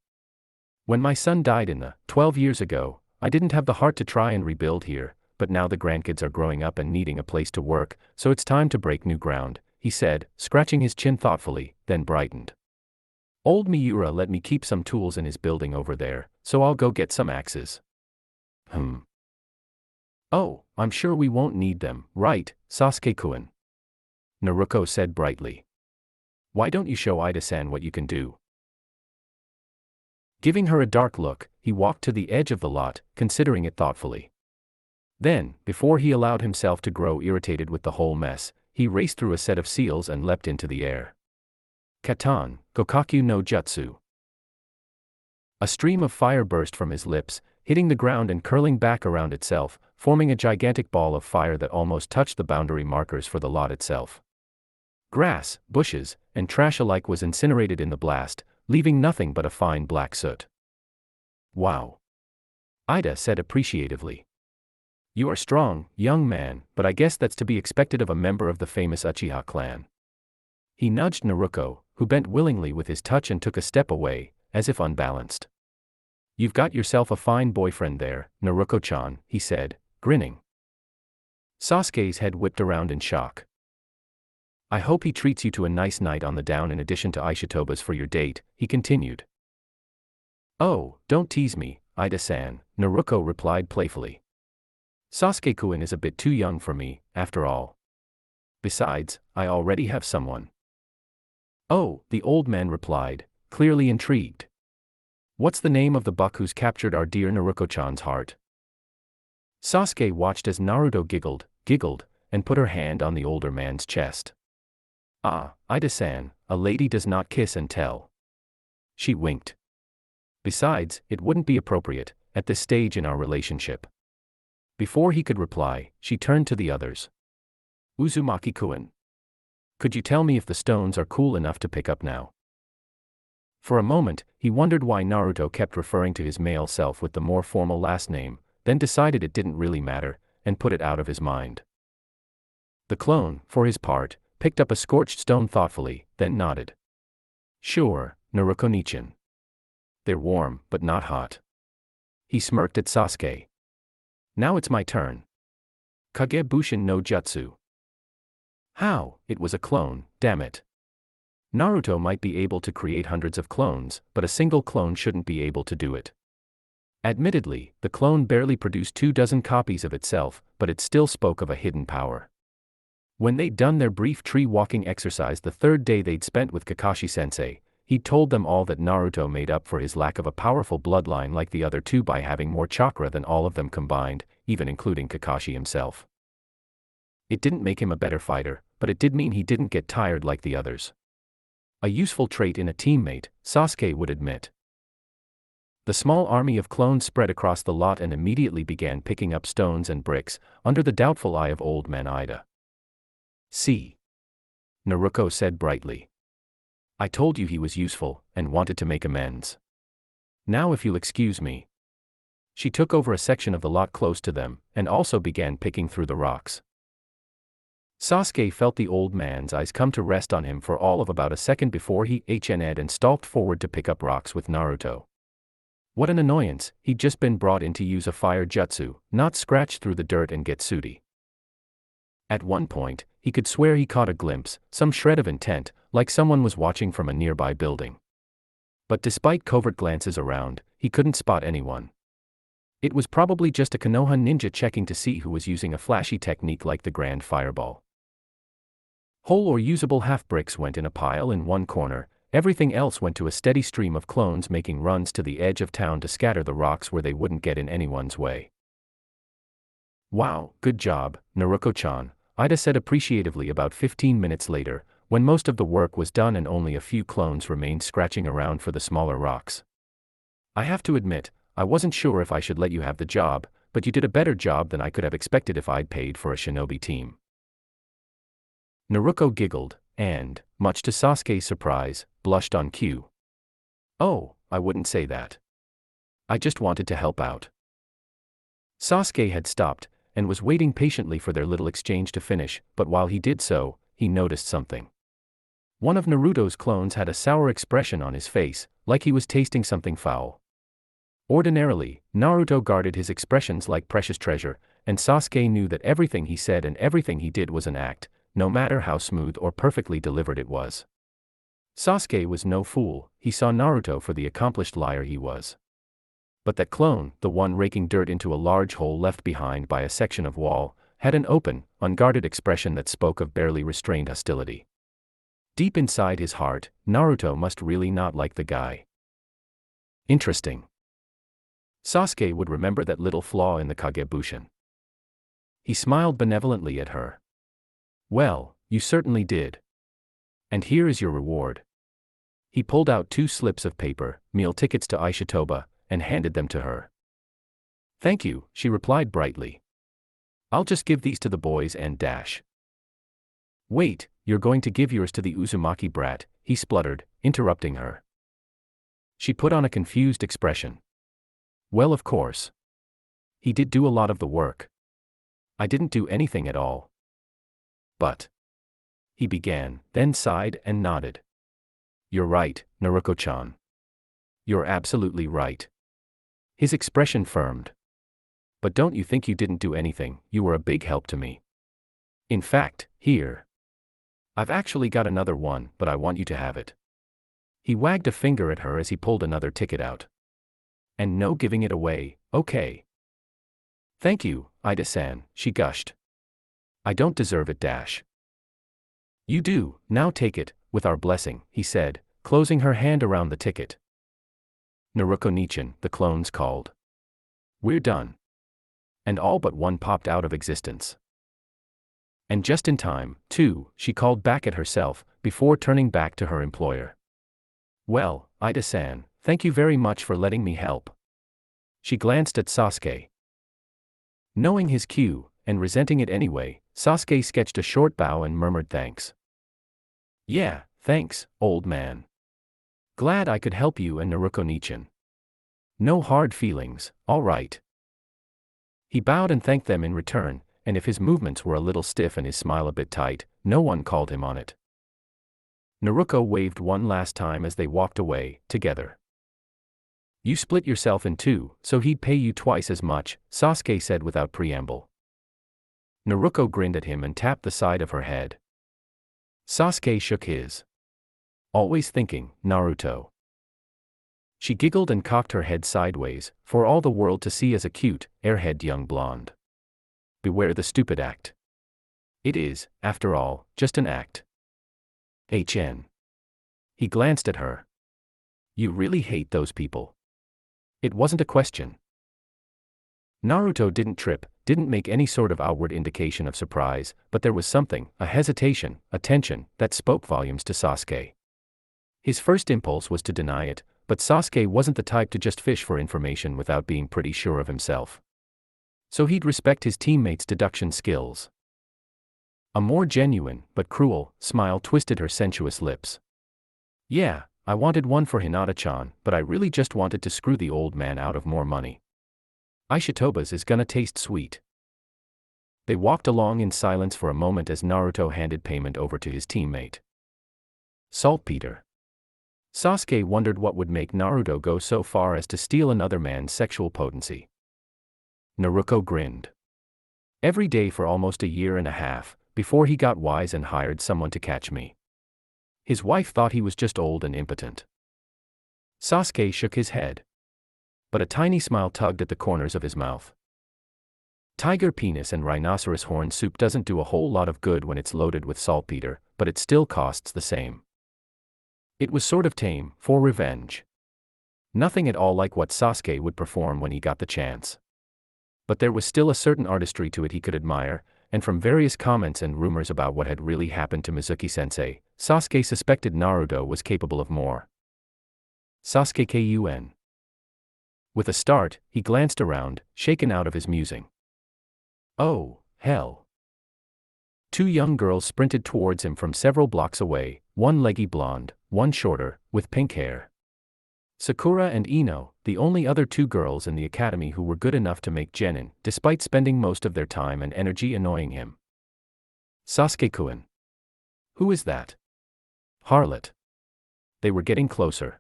When my son died 12 years ago, I didn't have the heart to try and rebuild here, but now the grandkids are growing up and needing a place to work, so it's time to break new ground, he said, scratching his chin thoughtfully, then brightened. Old Miura let me keep some tools in his building over there, so I'll go get some axes. Oh, I'm sure we won't need them, right, Sasuke-kun? Naruto said brightly. Why don't you show Ida-san what you can do? Giving her a dark look, he walked to the edge of the lot, considering it thoughtfully. Then, before he allowed himself to grow irritated with the whole mess, he raced through a set of seals and leapt into the air. Katan, Gokaku no Jutsu. A stream of fire burst from his lips, hitting the ground and curling back around itself, forming a gigantic ball of fire that almost touched the boundary markers for the lot itself. Grass, bushes, and trash alike was incinerated in the blast, leaving nothing but a fine black soot. Wow! Ida said appreciatively. You are strong, young man, but I guess that's to be expected of a member of the famous Uchiha clan. He nudged Naruto, who bent willingly with his touch and took a step away, as if unbalanced. You've got yourself a fine boyfriend there, Naruto-chan, he said, grinning. Sasuke's head whipped around in shock. I hope he treats you to a nice night on the down in addition to Aishitoba's for your date, he continued. Oh, don't tease me, Ida-san, Naruto replied playfully. Sasuke-kun is a bit too young for me, after all. Besides, I already have someone. Oh, the old man replied, clearly intrigued. What's the name of the buck who's captured our dear Naruto-chan's heart? Sasuke watched as Naruto giggled, and put her hand on the older man's chest. Ah, Ida-san, a lady does not kiss and tell. She winked. Besides, it wouldn't be appropriate, at this stage in our relationship. Before he could reply, she turned to the others. Uzumaki-kun. Could you tell me if the stones are cool enough to pick up now? For a moment, he wondered why Naruto kept referring to his male self with the more formal last name, then decided it didn't really matter, and put it out of his mind. The clone, for his part, picked up a scorched stone thoughtfully, then nodded. Sure, Naruto-nichan. They're warm, but not hot. He smirked at Sasuke. Now it's my turn. Kage Bushin no Jutsu. How? It was a clone, damn it. Naruto might be able to create hundreds of clones, but a single clone shouldn't be able to do it. Admittedly, the clone barely produced 24 copies of itself, but it still spoke of a hidden power. When they'd done their brief tree-walking exercise the third day they'd spent with Kakashi-sensei, he'd told them all that Naruto made up for his lack of a powerful bloodline like the other two by having more chakra than all of them combined, even including Kakashi himself. It didn't make him a better fighter, but it did mean he didn't get tired like the others. A useful trait in a teammate, Sasuke would admit. The small army of clones spread across the lot and immediately began picking up stones and bricks, under the doubtful eye of old man Ida. See? Naruto said brightly. I told you he was useful, and wanted to make amends. Now if you'll excuse me. She took over a section of the lot close to them, and also began picking through the rocks. Sasuke felt the old man's eyes come to rest on him for all of about a second before he HN'd and stalked forward to pick up rocks with Naruto. What an annoyance, he'd just been brought in to use a fire jutsu, not scratch through the dirt and get sooty. At one point, he could swear he caught a glimpse, some shred of intent, like someone was watching from a nearby building. But despite covert glances around, he couldn't spot anyone. It was probably just a Konoha ninja checking to see who was using a flashy technique like the Grand Fireball. Whole or usable half-bricks went in a pile in one corner, everything else went to a steady stream of clones making runs to the edge of town to scatter the rocks where they wouldn't get in anyone's way. Wow, good job, Naruto-chan, Ida said appreciatively about 15 minutes later, when most of the work was done and only a few clones remained scratching around for the smaller rocks. I have to admit, I wasn't sure if I should let you have the job, but you did a better job than I could have expected if I'd paid for a shinobi team. Naruto giggled, and, much to Sasuke's surprise, blushed on cue. Oh, I wouldn't say that. I just wanted to help out. Sasuke had stopped, and was waiting patiently for their little exchange to finish, but while he did so, he noticed something. One of Naruto's clones had a sour expression on his face, like he was tasting something foul. Ordinarily, Naruto guarded his expressions like precious treasure, and Sasuke knew that everything he said and everything he did was an act, no matter how smooth or perfectly delivered it was. Sasuke was no fool, he saw Naruto for the accomplished liar he was. But that clone, the one raking dirt into a large hole left behind by a section of wall, had an open, unguarded expression that spoke of barely restrained hostility. Deep inside his heart, Naruto must really not like the guy. Interesting. Sasuke would remember that little flaw in the Kagebushin. He smiled benevolently at her. Well, you certainly did. And here is your reward. He pulled out 2 slips of paper, meal tickets to Aishitoba, and handed them to her. Thank you, she replied brightly. I'll just give these to the boys and dash. Wait, you're going to give yours to the Uzumaki brat, he spluttered, interrupting her. She put on a confused expression. Well, of course. He did do a lot of the work. I didn't do anything at all. But. He began, then sighed and nodded. You're right, Naruko-chan. You're absolutely right. His expression firmed. But don't you think you didn't do anything, you were a big help to me. In fact, here. I've actually got another one, but I want you to have it. He wagged a finger at her as he pulled another ticket out. And no giving it away, okay. Thank you, Ida-san, she gushed. I don't deserve it dash. You do, now take it, with our blessing, he said, closing her hand around the ticket. Naruko-nichan, the clones called. We're done. And all but one popped out of existence. And just in time, too, she called back at herself, before turning back to her employer. Well, Ida-san, thank you very much for letting me help. She glanced at Sasuke. Knowing his cue, and resenting it anyway, Sasuke sketched a short bow and murmured thanks. Yeah, thanks, old man. Glad I could help you and Naruko-nichan. No hard feelings, all right. He bowed and thanked them in return, and if his movements were a little stiff and his smile a bit tight, no one called him on it. Naruko waved one last time as they walked away, together. You split yourself in 2, so he'd pay you twice as much, Sasuke said without preamble. Naruko grinned at him and tapped the side of her head. Sasuke shook his. Always thinking, Naruto. She giggled and cocked her head sideways, for all the world to see as a cute, airhead young blonde. Beware the stupid act. It is, after all, just an act. HN. He glanced at her. You really hate those people. It wasn't a question. Naruto didn't trip, didn't make any sort of outward indication of surprise, but there was something, a hesitation, a tension, that spoke volumes to Sasuke. His first impulse was to deny it, but Sasuke wasn't the type to just fish for information without being pretty sure of himself. So he'd respect his teammates' deduction skills. A more genuine, but cruel, smile twisted her sensuous lips. Yeah, I wanted one for Hinata-chan, but I really just wanted to screw the old man out of more money. Aishitoba's is gonna taste sweet. They walked along in silence for a moment as Naruto handed payment over to his teammate. Saltpeter. Sasuke wondered what would make Naruto go so far as to steal another man's sexual potency. Naruto grinned. Every day for almost a year and a half, before he got wise and hired someone to catch me. His wife thought he was just old and impotent. Sasuke shook his head. But a tiny smile tugged at the corners of his mouth. Tiger penis and rhinoceros horn soup doesn't do a whole lot of good when it's loaded with saltpeter, but it still costs the same. It was sort of tame, for revenge. Nothing at all like what Sasuke would perform when he got the chance. But there was still a certain artistry to it he could admire, and from various comments and rumors about what had really happened to Mizuki-sensei, Sasuke suspected Naruto was capable of more. Sasuke Kun. With a start, he glanced around, shaken out of his musing. Oh, hell. 2 young girls sprinted towards him from several blocks away, one leggy blonde, one shorter, with pink hair. Sakura and Ino, the only other two girls in the academy who were good enough to make genin, despite spending most of their time and energy annoying him. Sasuke-kun. Who is that? Harlot. They were getting closer.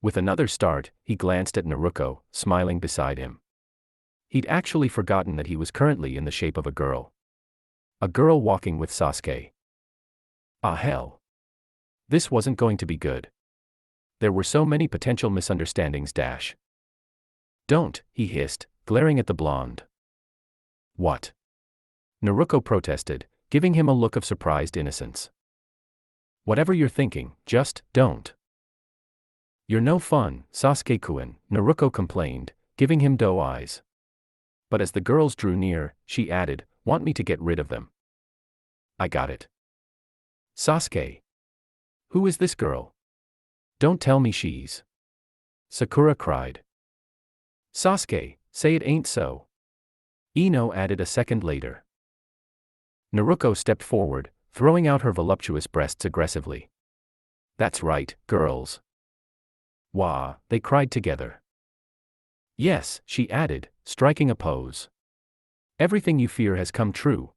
With another start, he glanced at Naruto, smiling beside him. He'd actually forgotten that he was currently in the shape of a girl. A girl walking with Sasuke. Ah hell. This wasn't going to be good. There were so many potential misunderstandings. Don't, he hissed, glaring at the blonde. What? Naruto protested, giving him a look of surprised innocence. Whatever you're thinking, just don't. You're no fun, Sasuke-kun, Naruto complained, giving him doe eyes. But as the girls drew near, she added, want me to get rid of them? I got it. Sasuke. Who is this girl? Don't tell me she's. Sakura cried. Sasuke, say it ain't so. Ino added a second later. Naruto stepped forward, throwing out her voluptuous breasts aggressively. That's right, girls. Wah, they cried together. Yes, she added, striking a pose. Everything you fear has come true.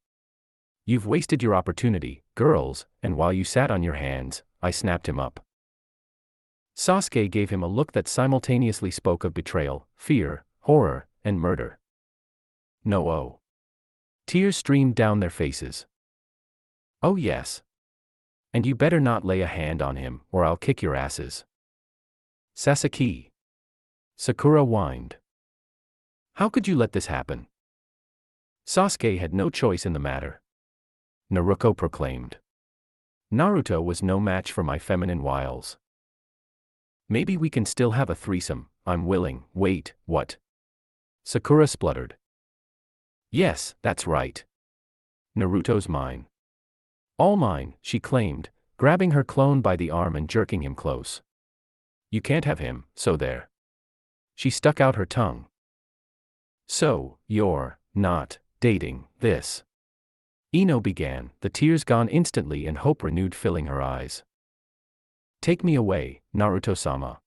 You've wasted your opportunity, girls, and while you sat on your hands, I snapped him up. Sasuke gave him a look that simultaneously spoke of betrayal, fear, horror, and murder. No oh. Tears streamed down their faces. Oh yes. And you better not lay a hand on him, or I'll kick your asses. Sasuke. Sakura whined. How could you let this happen? Sasuke had no choice in the matter. Naruto proclaimed. Naruto was no match for my feminine wiles. Maybe we can still have a threesome, I'm willing. Wait, what? Sakura spluttered. Yes, that's right. Naruto's mine. All mine, she claimed, grabbing her clone by the arm and jerking him close. You can't have him, so there. She stuck out her tongue. So, you're not dating this. Ino began, the tears gone instantly and hope renewed filling her eyes. Take me away, Naruto-sama.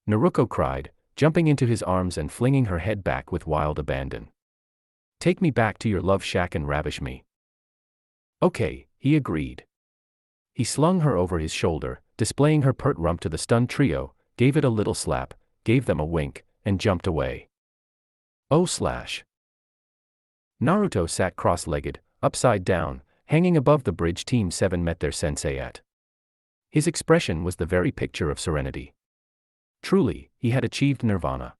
Naruto cried, jumping into his arms and flinging her head back with wild abandon. Take me back to your love shack and ravish me. Okay, he agreed. He slung her over his shoulder, displaying her pert rump to the stunned trio, gave it a little slap, gave them a wink, and jumped away. Oh slash. Naruto sat cross-legged, upside down, hanging above the bridge. Team 7 met their sensei at. His expression was the very picture of serenity. Truly, he had achieved nirvana.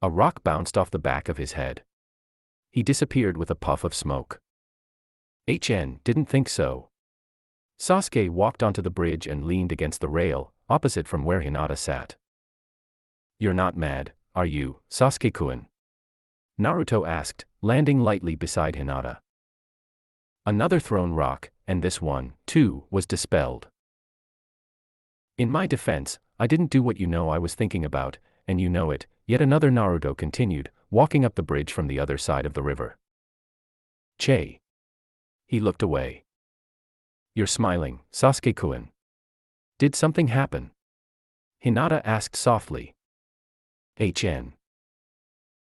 A rock bounced off the back of his head. He disappeared with a puff of smoke. Didn't think so. Sasuke walked onto the bridge and leaned against the rail, opposite from where Hinata sat. You're not mad, are you, Sasuke-kun? Naruto asked, landing lightly beside Hinata. Another thrown rock, and this one, too, was dispelled. In my defense, I didn't do what you know I was thinking about, and you know it, yet another. Naruto continued, walking up the bridge from the other side of the river. Che. He looked away. You're smiling, Sasuke-kun. Did something happen? Hinata asked softly.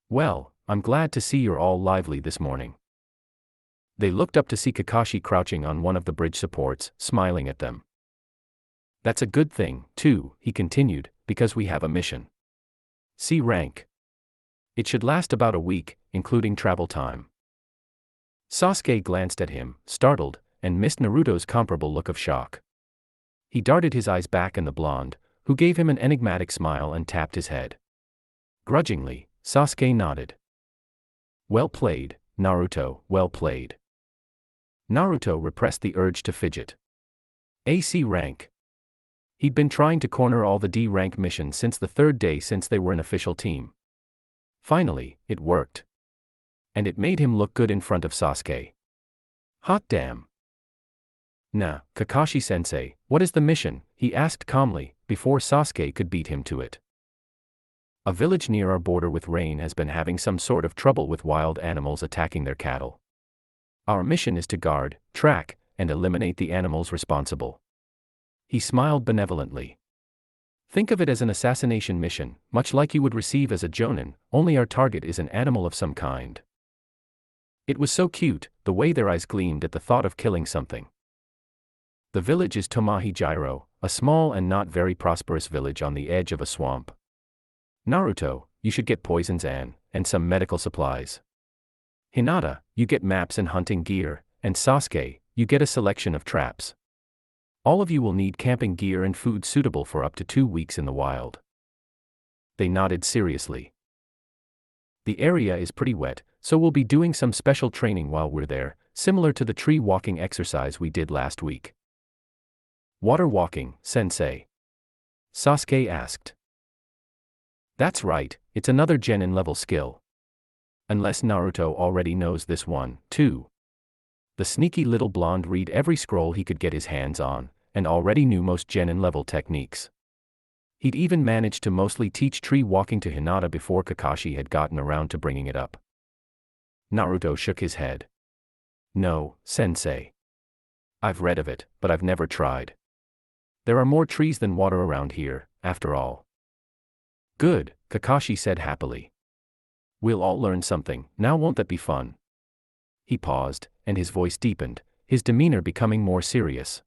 Well, I'm glad to see you're all lively this morning. They looked up to see Kakashi crouching on one of the bridge supports, smiling at them. That's a good thing, too, he continued, because we have a mission. C rank. It should last about a week, including travel time. Sasuke glanced at him, startled, and missed Naruto's comparable look of shock. He darted his eyes back at the blonde, who gave him an enigmatic smile and tapped his head. Grudgingly, Sasuke nodded. Well played, Naruto, well played. Naruto repressed the urge to fidget. AC rank. He'd been trying to corner all the D rank missions since the third day since they were an official team. Finally, it worked. And it made him look good in front of Sasuke. Hot damn. Nah, Kakashi-sensei, what is the mission? He asked calmly, before Sasuke could beat him to it. A village near our border with Rain has been having some sort of trouble with wild animals attacking their cattle. Our mission is to guard, track, and eliminate the animals responsible. He smiled benevolently. Think of it as an assassination mission, much like you would receive as a jonin, only our target is an animal of some kind. It was so cute, the way their eyes gleamed at the thought of killing something. The village is Tomahi-Jiro, a small and not very prosperous village on the edge of a swamp. Naruto, you should get poisons and some medical supplies. Hinata, you get maps and hunting gear, and Sasuke, you get a selection of traps. All of you will need camping gear and food suitable for up to 2 weeks in the wild. They nodded seriously. The area is pretty wet, so we'll be doing some special training while we're there, similar to the tree walking exercise we did last week. Water walking, sensei? Sasuke asked. That's right, it's another genin level skill. Unless Naruto already knows this one, too. The sneaky little blonde read every scroll he could get his hands on, and already knew most genin level techniques. He'd even managed to mostly teach tree walking to Hinata before Kakashi had gotten around to bringing it up. Naruto shook his head. No, sensei. I've read of it, but I've never tried. There are more trees than water around here, after all. Good, Kakashi said happily. We'll all learn something, now won't that be fun? He paused, and his voice deepened, his demeanor becoming more serious.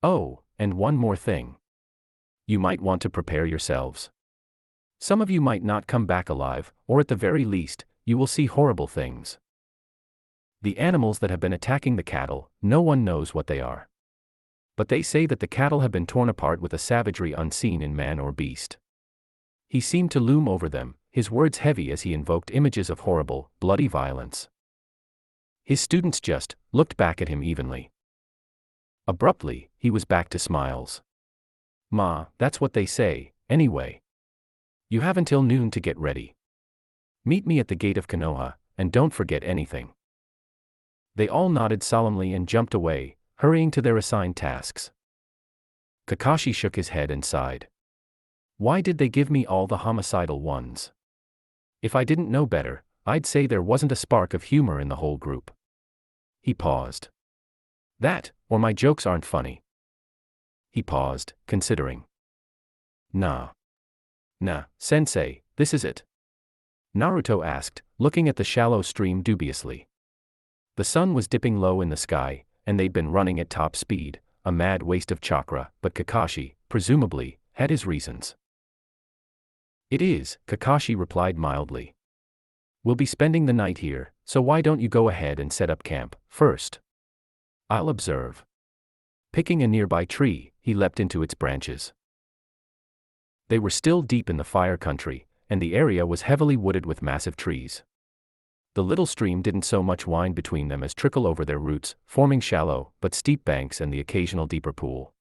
Oh, and one more thing. You might want to prepare yourselves. Some of you might not come back alive, or at the very least, you will see horrible things. The animals that have been attacking the cattle, no one knows what they are. But they say that the cattle have been torn apart with a savagery unseen in man or beast. He seemed to loom over them, his words heavy as he invoked images of horrible, bloody violence. His students just looked back at him evenly. Abruptly, he was back to smiles. Ma, that's what they say, anyway. You have until noon to get ready. Meet me at the gate of Konoha, and don't forget anything. They all nodded solemnly and jumped away, hurrying to their assigned tasks. Kakashi shook his head and sighed. Why did they give me all the homicidal ones? If I didn't know better, I'd say there wasn't a spark of humor in the whole group. He paused. That, or my jokes aren't funny. He paused, considering. Nah, sensei, this is it. Naruto asked, looking at the shallow stream dubiously. The sun was dipping low in the sky, and they'd been running at top speed, a mad waste of chakra, but Kakashi, presumably, had his reasons. It is, Kakashi replied mildly. We'll be spending the night here, so why don't you go ahead and set up camp, first? I'll observe. Picking a nearby tree, he leapt into its branches. They were still deep in the fire country, and the area was heavily wooded with massive trees. The little stream didn't so much wind between them as trickle over their roots, forming shallow but steep banks and the occasional deeper pool.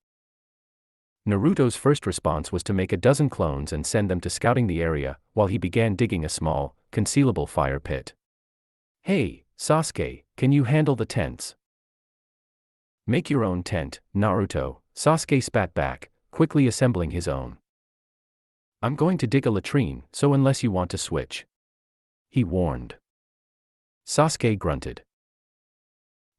Naruto's first response was to make a dozen clones and send them to scouting the area, while he began digging a small, concealable fire pit. Hey, Sasuke, can you handle the tents? Make your own tent, Naruto, Sasuke spat back, quickly assembling his own. I'm going to dig a latrine, so unless you want to switch. He warned. Sasuke grunted.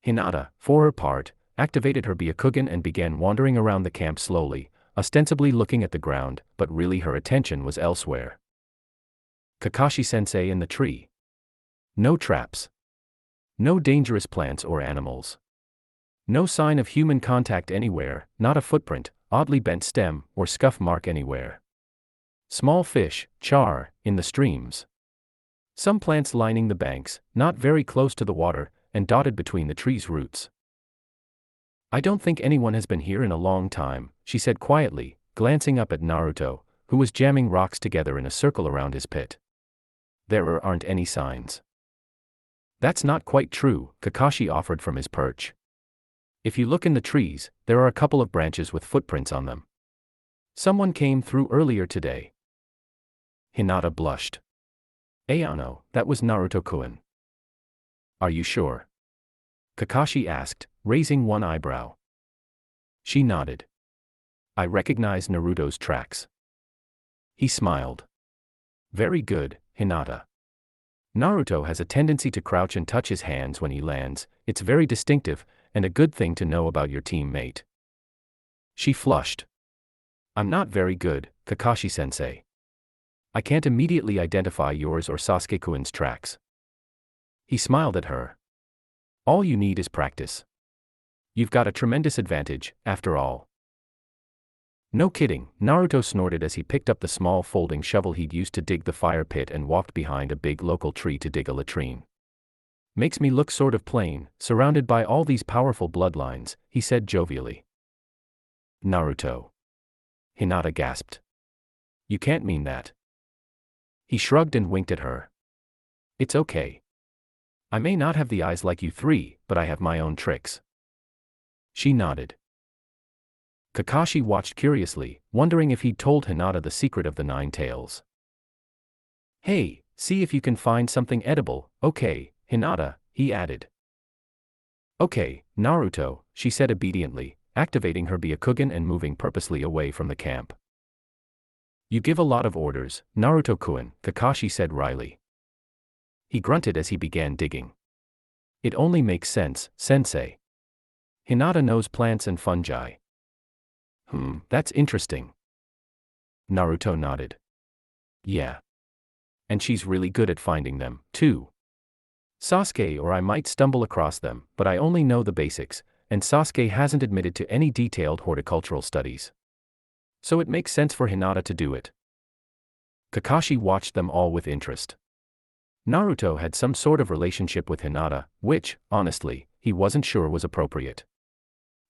Hinata, for her part, activated her Byakugan and began wandering around the camp slowly, ostensibly looking at the ground, but really her attention was elsewhere. Kakashi-sensei in the tree. No traps. No dangerous plants or animals. No sign of human contact anywhere, not a footprint, oddly bent stem, or scuff mark anywhere. Small fish, char, in the streams. Some plants lining the banks, not very close to the water, and dotted between the trees' roots. I don't think anyone has been here in a long time, she said quietly, glancing up at Naruto, who was jamming rocks together in a circle around his pit. There aren't any signs. That's not quite true, Kakashi offered from his perch. If you look in the trees, there are a couple of branches with footprints on them. Someone came through earlier today. Hinata blushed. Ayano, that was Naruto-kun. Are you sure? Kakashi asked, raising one eyebrow. She nodded. I recognize Naruto's tracks. He smiled. Very good, Hinata. Naruto has a tendency to crouch and touch his hands when he lands, it's very distinctive, and a good thing to know about your teammate. She flushed. I'm not very good, Kakashi-sensei. I can't immediately identify yours or Sasuke-kun's tracks. He smiled at her. All you need is practice. You've got a tremendous advantage, after all. No kidding, Naruto snorted as he picked up the small folding shovel he'd used to dig the fire pit and walked behind a big local tree to dig a latrine. Makes me look sort of plain, surrounded by all these powerful bloodlines, he said jovially. Naruto. Hinata gasped. You can't mean that. He shrugged and winked at her. It's okay. I may not have the eyes like you three, but I have my own tricks. She nodded. Kakashi watched curiously, wondering if he'd told Hinata the secret of the 9 tails. Hey, see if you can find something edible, okay, Hinata, he added. Okay, Naruto, she said obediently, activating her Byakugan and moving purposely away from the camp. You give a lot of orders, Naruto-kun, Kakashi said wryly. He grunted as he began digging. It only makes sense, sensei. Hinata knows plants and fungi. That's interesting. Naruto nodded. Yeah. And she's really good at finding them, too. Sasuke or I might stumble across them, but I only know the basics, and Sasuke hasn't admitted to any detailed horticultural studies. So it makes sense for Hinata to do it. Kakashi watched them all with interest. Naruto had some sort of relationship with Hinata, which, honestly, he wasn't sure was appropriate.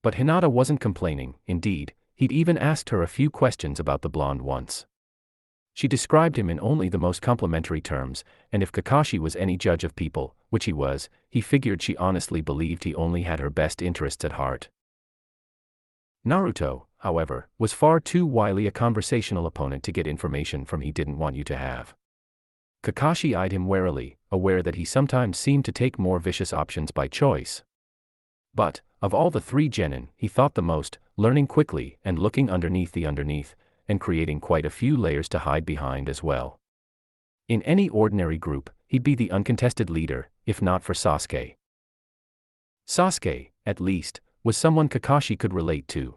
But Hinata wasn't complaining, indeed, he'd even asked her a few questions about the blonde once. She described him in only the most complimentary terms, and if Kakashi was any judge of people, which he was, he figured she honestly believed he only had her best interests at heart. Naruto, however, was far too wily a conversational opponent to get information from he didn't want you to have. Kakashi eyed him warily, aware that he sometimes seemed to take more vicious options by choice. But, of all the 3 genin, he thought the most, learning quickly and looking underneath the underneath, and creating quite a few layers to hide behind as well. In any ordinary group, he'd be the uncontested leader, if not for Sasuke. Sasuke, at least, was someone Kakashi could relate to.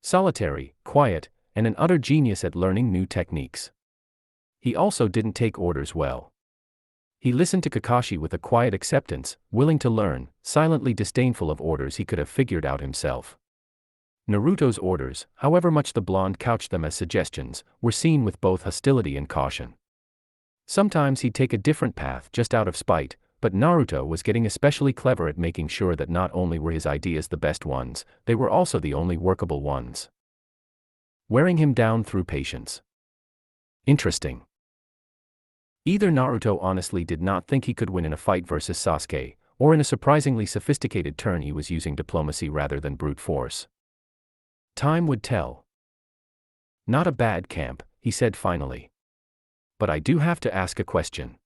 Solitary, quiet, and an utter genius at learning new techniques. He also didn't take orders well. He listened to Kakashi with a quiet acceptance, willing to learn, silently disdainful of orders he could have figured out himself. Naruto's orders, however much the blonde couched them as suggestions, were seen with both hostility and caution. Sometimes he'd take a different path just out of spite, but Naruto was getting especially clever at making sure that not only were his ideas the best ones, they were also the only workable ones. Wearing him down through patience. Interesting. Either Naruto honestly did not think he could win in a fight versus Sasuke, or in a surprisingly sophisticated turn he was using diplomacy rather than brute force. Time would tell. Not a bad camp, he said finally. But I do have to ask a question.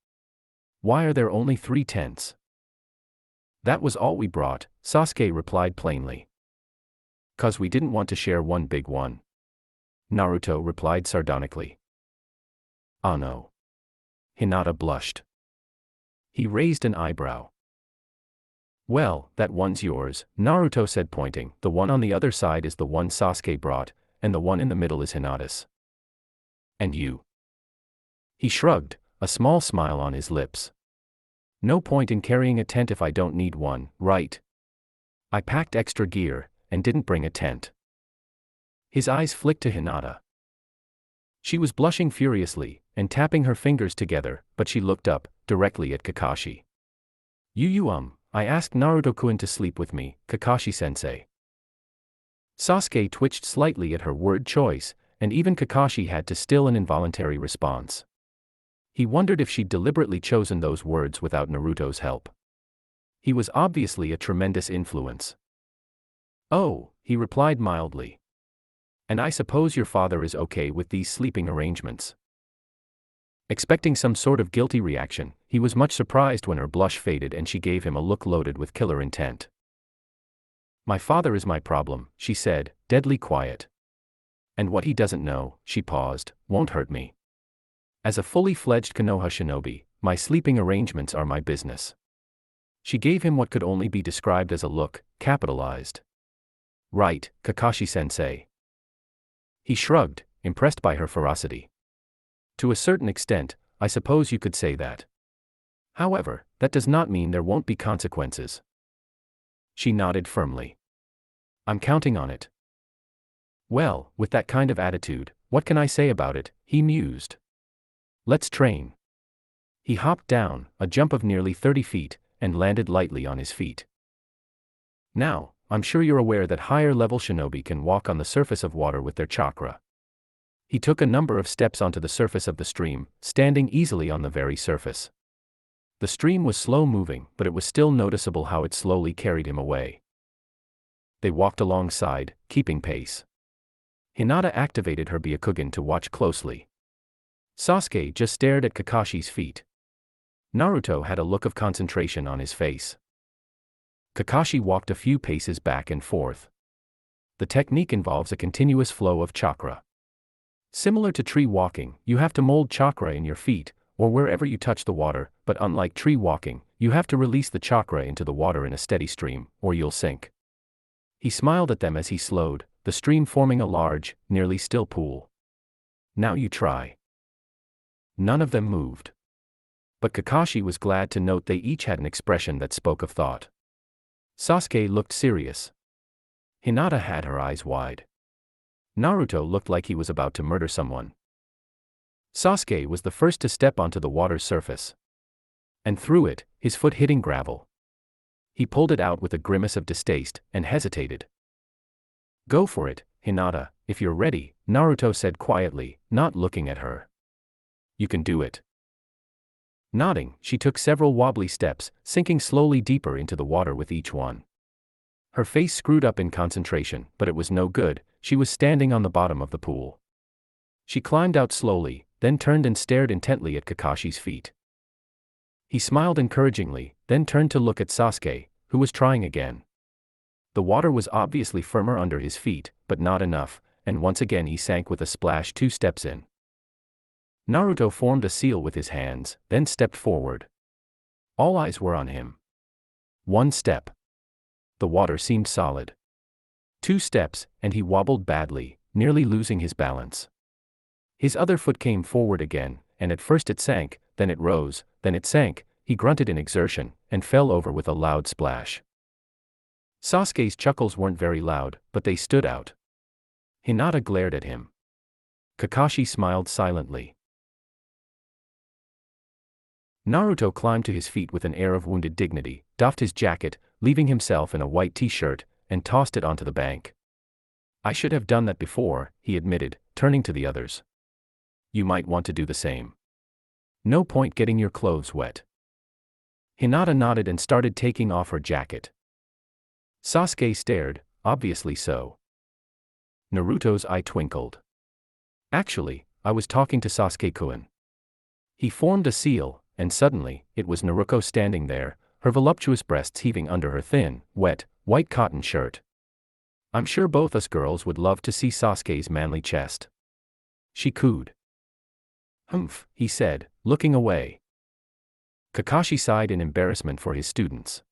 Why are there only 3 tents? That was all we brought, Sasuke replied plainly. 'Cause we didn't want to share one big one. Naruto replied sardonically. Oh no. Hinata blushed. He raised an eyebrow. Well, that one's yours, Naruto said pointing. The one on the other side is the one Sasuke brought, and the one in the middle is Hinata's. And you? He shrugged, a small smile on his lips. No point in carrying a tent if I don't need one, right? I packed extra gear, and didn't bring a tent. His eyes flicked to Hinata. She was blushing furiously, and tapping her fingers together, but she looked up, directly at Kakashi. I asked Naruto-kun to sleep with me, Kakashi-sensei. Sasuke twitched slightly at her word choice, and even Kakashi had to still an involuntary response. He wondered if she'd deliberately chosen those words without Naruto's help. He was obviously a tremendous influence. Oh, he replied mildly. And I suppose your father is okay with these sleeping arrangements. Expecting some sort of guilty reaction, he was much surprised when her blush faded and she gave him a look loaded with killer intent. My father is my problem, she said, deadly quiet. And what he doesn't know, she paused, won't hurt me. As a fully fledged Konoha shinobi, my sleeping arrangements are my business. She gave him what could only be described as a look, capitalized. Right, Kakashi-sensei. He shrugged, impressed by her ferocity. To a certain extent, I suppose you could say that. However, that does not mean there won't be consequences. She nodded firmly. I'm counting on it. Well, with that kind of attitude, what can I say about it? He mused. Let's train. He hopped down, a jump of nearly 30 feet, and landed lightly on his feet. Now, I'm sure you're aware that higher-level shinobi can walk on the surface of water with their chakra. He took a number of steps onto the surface of the stream, standing easily on the very surface. The stream was slow-moving, but it was still noticeable how it slowly carried him away. They walked alongside, keeping pace. Hinata activated her Byakugan to watch closely. Sasuke just stared at Kakashi's feet. Naruto had a look of concentration on his face. Kakashi walked a few paces back and forth. The technique involves a continuous flow of chakra. Similar to tree walking, you have to mold chakra in your feet, or wherever you touch the water, but unlike tree walking, you have to release the chakra into the water in a steady stream, or you'll sink. He smiled at them as he slowed, the stream forming a large, nearly still pool. Now you try. None of them moved. But Kakashi was glad to note they each had an expression that spoke of thought. Sasuke looked serious. Hinata had her eyes wide. Naruto looked like he was about to murder someone. Sasuke was the first to step onto the water's surface. And through it, his foot hitting gravel. He pulled it out with a grimace of distaste, and hesitated. Go for it, Hinata, if you're ready, Naruto said quietly, not looking at her. You can do it. Nodding, she took several wobbly steps, sinking slowly deeper into the water with each one. Her face screwed up in concentration, but it was no good, she was standing on the bottom of the pool. She climbed out slowly, then turned and stared intently at Kakashi's feet. He smiled encouragingly, then turned to look at Sasuke, who was trying again. The water was obviously firmer under his feet, but not enough, and once again he sank with a splash 2 steps in. Naruto formed a seal with his hands, then stepped forward. All eyes were on him. 1 step. The water seemed solid. 2 steps, and he wobbled badly, nearly losing his balance. His other foot came forward again, and at first it sank, then it rose, then it sank, he grunted in exertion, and fell over with a loud splash. Sasuke's chuckles weren't very loud, but they stood out. Hinata glared at him. Kakashi smiled silently. Naruto climbed to his feet with an air of wounded dignity, doffed his jacket, leaving himself in a white t-shirt, and tossed it onto the bank. I should have done that before, he admitted, turning to the others. You might want to do the same. No point getting your clothes wet. Hinata nodded and started taking off her jacket. Sasuke stared, obviously so. Naruto's eye twinkled. Actually, I was talking to Sasuke-kun. He formed a seal, and suddenly, it was Naruto standing there, her voluptuous breasts heaving under her thin, wet, white cotton shirt. I'm sure both us girls would love to see Sasuke's manly chest. She cooed. Humph, he said, looking away. Kakashi sighed in embarrassment for his students.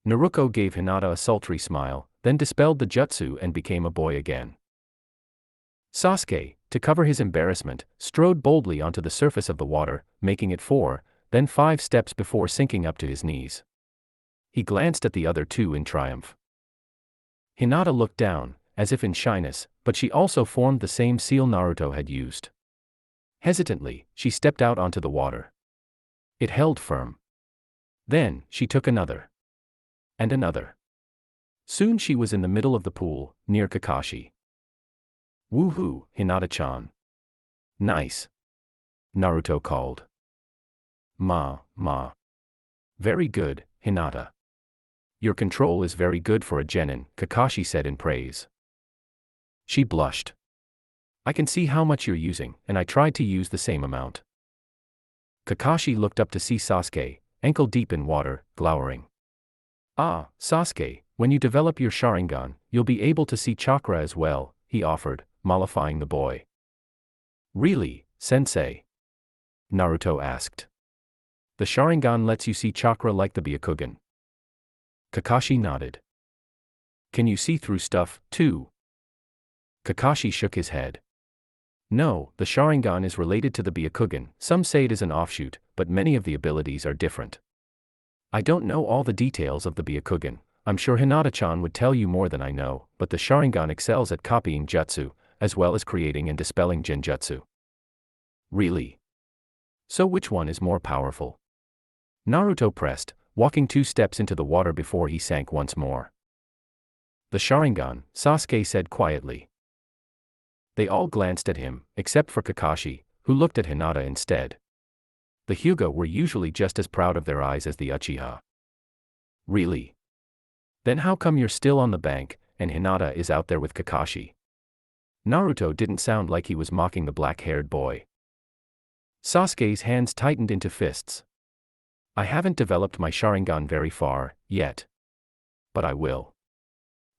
Naruto gave Hinata a sultry smile, then dispelled the jutsu and became a boy again. Sasuke, to cover his embarrassment, strode boldly onto the surface of the water, making it 4, then 5 steps before sinking up to his knees. He glanced at the other 2 in triumph. Hinata looked down, as if in shyness, but she also formed the same seal Naruto had used. Hesitantly, she stepped out onto the water. It held firm. Then, she took another. And another. Soon she was in the middle of the pool, near Kakashi. Woohoo, Hinata-chan. Nice. Naruto called. Ma. Very good, Hinata. Your control is very good for a genin, Kakashi said in praise. She blushed. I can see how much you're using, and I tried to use the same amount. Kakashi looked up to see Sasuke, ankle deep in water, glowering. Ah, Sasuke, when you develop your Sharingan, you'll be able to see chakra as well, he offered, mollifying the boy. Really, sensei? Naruto asked. The Sharingan lets you see chakra like the Byakugan. Kakashi nodded. Can you see through stuff, too? Kakashi shook his head. No, the Sharingan is related to the Byakugan. Some say it is an offshoot, but many of the abilities are different. I don't know all the details of the Byakugan. I'm sure Hinata-chan would tell you more than I know, but the Sharingan excels at copying jutsu, as well as creating and dispelling genjutsu. Really? So which one is more powerful? Naruto pressed, walking 2 steps into the water before he sank once more. The Sharingan, Sasuke said quietly. They all glanced at him, except for Kakashi, who looked at Hinata instead. The Hyuga were usually just as proud of their eyes as the Uchiha. Really? Then how come you're still on the bank, and Hinata is out there with Kakashi? Naruto didn't sound like he was mocking the black-haired boy. Sasuke's hands tightened into fists. I haven't developed my Sharingan very far, yet. But I will.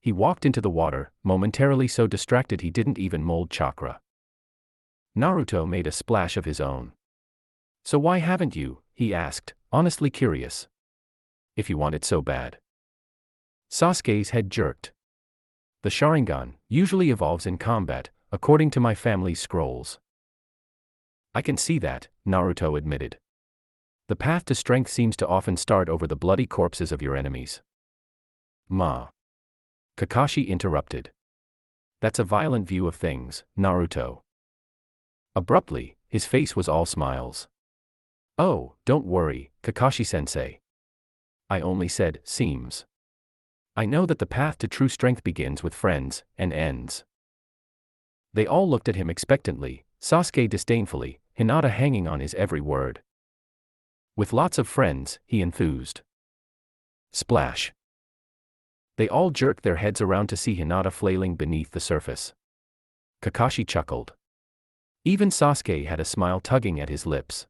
He walked into the water, momentarily so distracted he didn't even mold chakra. Naruto made a splash of his own. So why haven't you? He asked, honestly curious. If you want it so bad. Sasuke's head jerked. The Sharingan usually evolves in combat, according to my family's scrolls. I can see that, Naruto admitted. The path to strength seems to often start over the bloody corpses of your enemies. Ma. Kakashi interrupted. That's a violent view of things, Naruto. Abruptly, his face was all smiles. Oh, don't worry, Kakashi-sensei. I only said, seems. I know that the path to true strength begins with friends, and ends. They all looked at him expectantly, Sasuke disdainfully, Hinata hanging on his every word. With lots of friends, he enthused. Splash. They all jerked their heads around to see Hinata flailing beneath the surface. Kakashi chuckled. Even Sasuke had a smile tugging at his lips.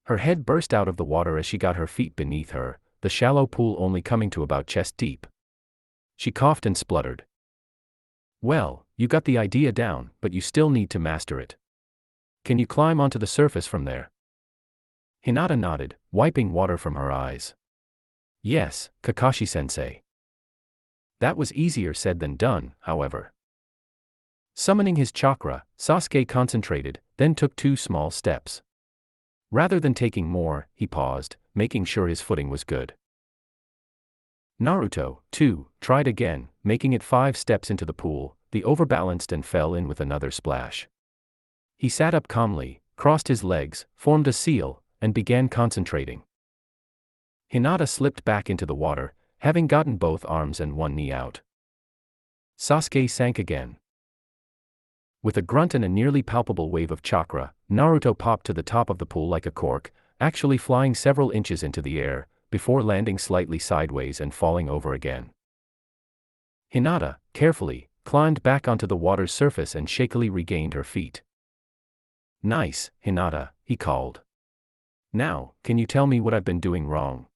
Her head burst out of the water as she got her feet beneath her, the shallow pool only coming to about chest deep. She coughed and spluttered. Well, you got the idea down, but you still need to master it. Can you climb onto the surface from there? Hinata nodded, wiping water from her eyes. Yes, Kakashi-sensei. That was easier said than done, however. Summoning his chakra, Sasuke concentrated, then took 2 small steps. Rather than taking more, he paused, making sure his footing was good. Naruto, too, tried again, making it 5 steps into the pool, he overbalanced and fell in with another splash. He sat up calmly, crossed his legs, formed a seal, and began concentrating. Hinata slipped back into the water, having gotten both arms and one knee out. Sasuke sank again. With a grunt and a nearly palpable wave of chakra, Naruto popped to the top of the pool like a cork, actually flying several inches into the air, before landing slightly sideways and falling over again. Hinata, carefully, climbed back onto the water's surface and shakily regained her feet. Nice, Hinata, he called. Now, can you tell me what I've been doing wrong?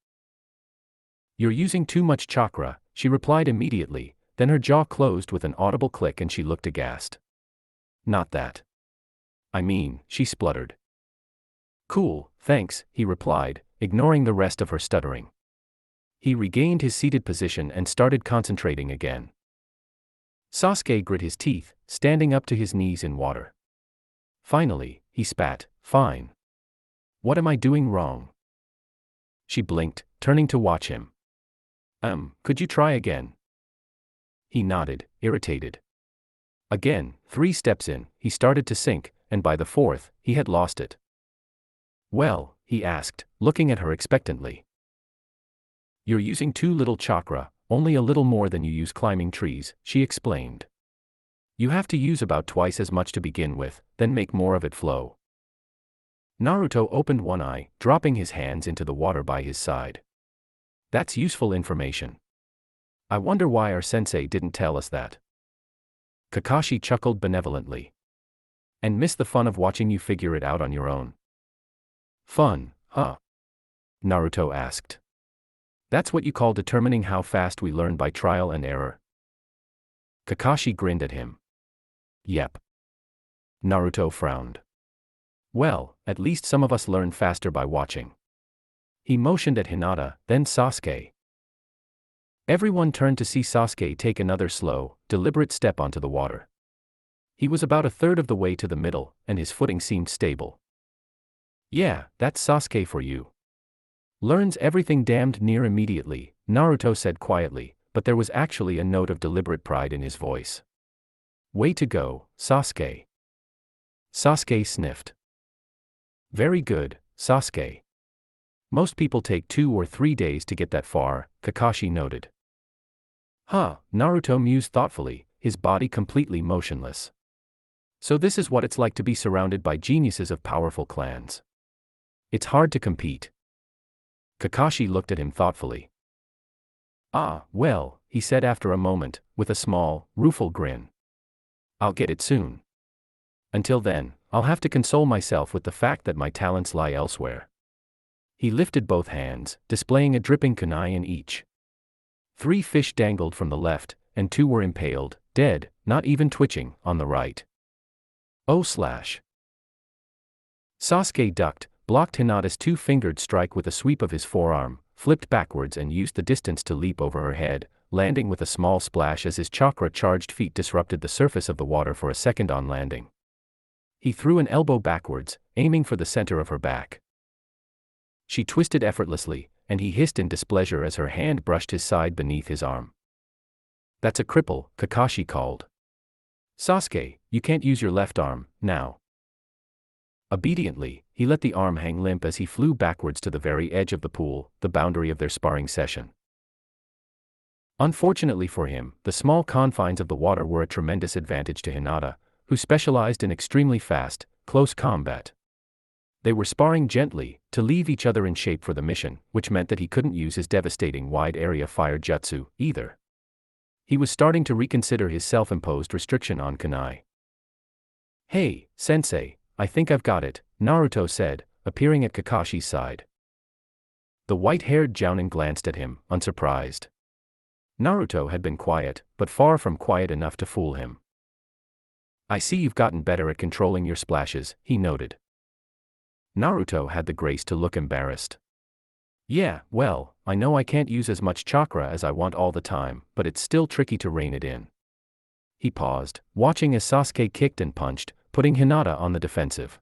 You're using too much chakra, she replied immediately, then her jaw closed with an audible click and she looked aghast. Not that. I mean, she spluttered. Cool, thanks, he replied, ignoring the rest of her stuttering. He regained his seated position and started concentrating again. Sasuke grit his teeth, standing up to his knees in water. Finally, he spat, fine. What am I doing wrong? She blinked, turning to watch him. Could you try again? He nodded, irritated. Again, 3 steps in, he started to sink, and by the 4th, he had lost it. Well, he asked, looking at her expectantly. You're using too little chakra, only a little more than you use climbing trees, she explained. You have to use about twice as much to begin with, then make more of it flow. Naruto opened one eye, dropping his hands into the water by his side. That's useful information. I wonder why our sensei didn't tell us that. Kakashi chuckled benevolently. And miss the fun of watching you figure it out on your own. Fun, huh? Naruto asked. That's what you call determining how fast we learn by trial and error. Kakashi grinned at him. Yep. Naruto frowned. Well, at least some of us learn faster by watching. He motioned at Hinata, then Sasuke. Everyone turned to see Sasuke take another slow, deliberate step onto the water. He was about a third of the way to the middle, and his footing seemed stable. Yeah, that's Sasuke for you. Learns everything damned near immediately, Naruto said quietly, but there was actually a note of deliberate pride in his voice. Way to go, Sasuke. Sasuke sniffed. Very good, Sasuke. Most people take 2 or 3 days to get that far, Kakashi noted. Huh, Naruto mused thoughtfully, his body completely motionless. So this is what it's like to be surrounded by geniuses of powerful clans. It's hard to compete. Kakashi looked at him thoughtfully. Ah, well, he said after a moment, with a small, rueful grin. I'll get it soon. Until then, I'll have to console myself with the fact that my talents lie elsewhere. He lifted both hands, displaying a dripping kunai in each. 3 fish dangled from the left, and 2 were impaled, dead, not even twitching, on the right. Oh slash. Sasuke ducked, blocked Hinata's 2-fingered strike with a sweep of his forearm, flipped backwards and used the distance to leap over her head, landing with a small splash as his chakra-charged feet disrupted the surface of the water for a second on landing. He threw an elbow backwards, aiming for the center of her back. She twisted effortlessly, and he hissed in displeasure as her hand brushed his side beneath his arm. That's a cripple, Kakashi called. Sasuke, you can't use your left arm, now. Obediently, he let the arm hang limp as he flew backwards to the very edge of the pool, the boundary of their sparring session. Unfortunately for him, the small confines of the water were a tremendous advantage to Hinata, who specialized in extremely fast, close combat. They were sparring gently, to leave each other in shape for the mission, which meant that he couldn't use his devastating wide-area fire jutsu, either. He was starting to reconsider his self-imposed restriction on kunai. Hey, sensei, I think I've got it, Naruto said, appearing at Kakashi's side. The white-haired Jounin glanced at him, unsurprised. Naruto had been quiet, but far from quiet enough to fool him. I see you've gotten better at controlling your splashes, he noted. Naruto had the grace to look embarrassed. Yeah, well, I know I can't use as much chakra as I want all the time, but it's still tricky to rein it in. He paused, watching as Sasuke kicked and punched, putting Hinata on the defensive.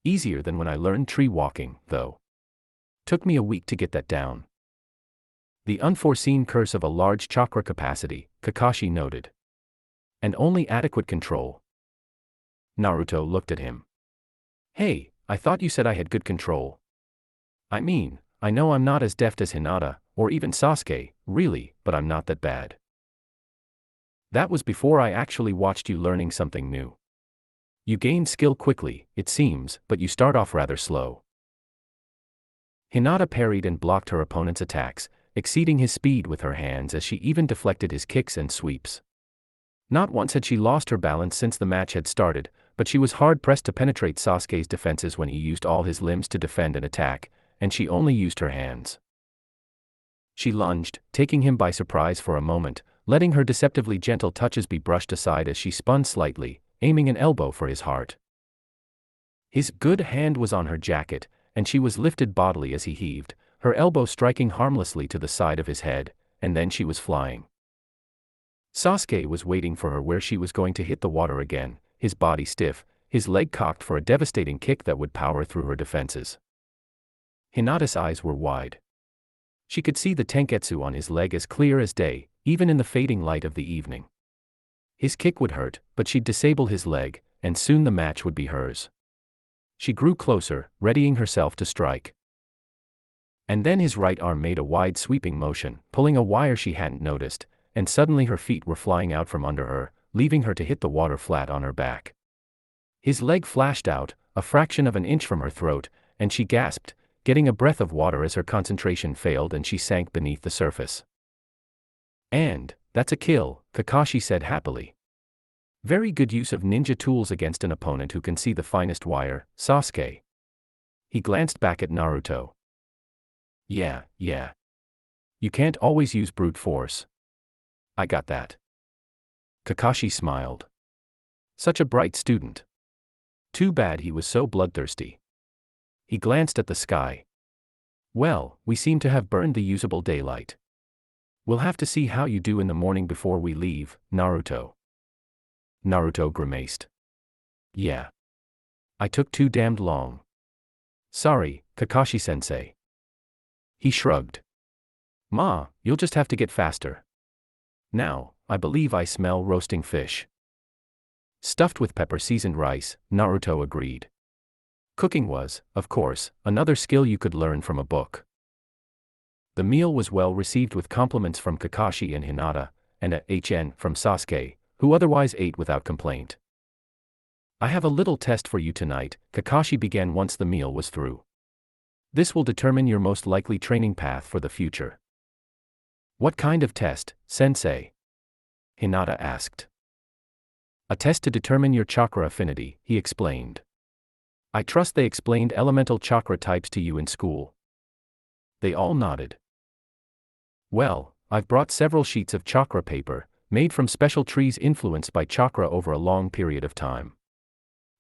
Easier than when I learned tree walking, though. Took me a week to get that down. The unforeseen curse of a large chakra capacity, Kakashi noted. And only adequate control. Naruto looked at him. Hey, I thought you said I had good control. I mean, I know I'm not as deft as Hinata, or even Sasuke, really, but I'm not that bad. That was before I actually watched you learning something new. You gain skill quickly, it seems, but you start off rather slow. Hinata parried and blocked her opponent's attacks, exceeding his speed with her hands as she even deflected his kicks and sweeps. Not once had she lost her balance since the match had started, but she was hard-pressed to penetrate Sasuke's defenses when he used all his limbs to defend and attack, and she only used her hands. She lunged, taking him by surprise for a moment, letting her deceptively gentle touches be brushed aside as she spun slightly, aiming an elbow for his heart. His good hand was on her jacket, and she was lifted bodily as he heaved, her elbow striking harmlessly to the side of his head, and then she was flying. Sasuke was waiting for her where she was going to hit the water again, his body stiff, his leg cocked for a devastating kick that would power through her defenses. Hinata's eyes were wide. She could see the tenketsu on his leg as clear as day, even in the fading light of the evening. His kick would hurt, but she'd disable his leg, and soon the match would be hers. She grew closer, readying herself to strike. And then his right arm made a wide sweeping motion, pulling a wire she hadn't noticed, and suddenly her feet were flying out from under her, leaving her to hit the water flat on her back. His leg flashed out, a fraction of an inch from her throat, and she gasped, getting a breath of water as her concentration failed and she sank beneath the surface. And, that's a kill, Kakashi said happily. Very good use of ninja tools against an opponent who can see the finest wire, Sasuke. He glanced back at Naruto. Yeah. You can't always use brute force. I got that. Kakashi smiled. Such a bright student. Too bad he was so bloodthirsty. He glanced at the sky. Well, we seem to have burned the usable daylight. We'll have to see how you do in the morning before we leave, Naruto. Naruto grimaced. Yeah. I took too damned long. Sorry, Kakashi-sensei. He shrugged. Ma, you'll just have to get faster. Now, I believe I smell roasting fish. Stuffed with pepper-seasoned rice, Naruto agreed. Cooking was, of course, another skill you could learn from a book. The meal was well received with compliments from Kakashi and Hinata, and a HN from Sasuke, who otherwise ate without complaint. I have a little test for you tonight, Kakashi began once the meal was through. This will determine your most likely training path for the future. What kind of test, sensei? Hinata asked. A test to determine your chakra affinity, he explained. I trust they explained elemental chakra types to you in school. They all nodded. Well, I've brought several sheets of chakra paper, made from special trees influenced by chakra over a long period of time.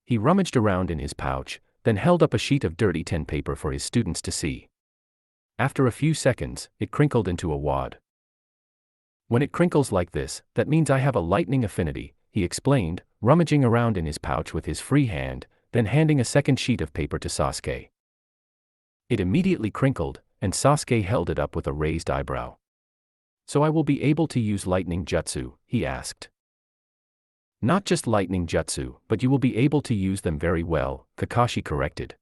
He rummaged around in his pouch, then held up a sheet of dirty tin paper for his students to see. After a few seconds, it crinkled into a wad. When it crinkles like this, that means I have a lightning affinity, he explained, rummaging around in his pouch with his free hand, then handing a second sheet of paper to Sasuke. It immediately crinkled, and Sasuke held it up with a raised eyebrow. So I will be able to use lightning jutsu, he asked. Not just lightning jutsu, but you will be able to use them very well, Kakashi corrected.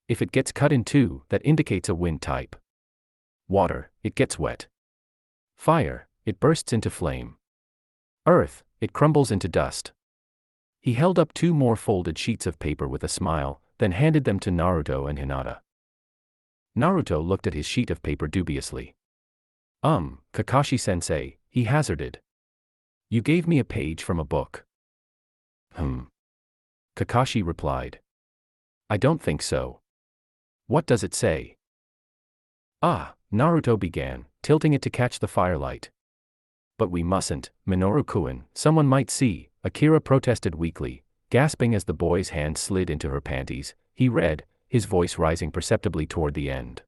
If it gets cut in two, that indicates a wind type. Water, it gets wet. Fire, it bursts into flame. Earth, it crumbles into dust. He held up two more folded sheets of paper with a smile, then handed them to Naruto and Hinata. Naruto looked at his sheet of paper dubiously. Kakashi-sensei, he hazarded. You gave me a page from a book. Kakashi replied. I don't think so. What does it say? Naruto began, tilting it to catch the firelight. But we mustn't, Minoru-kun, someone might see, Akira protested weakly, gasping as the boy's hand slid into her panties. He read, his voice rising perceptibly toward the end.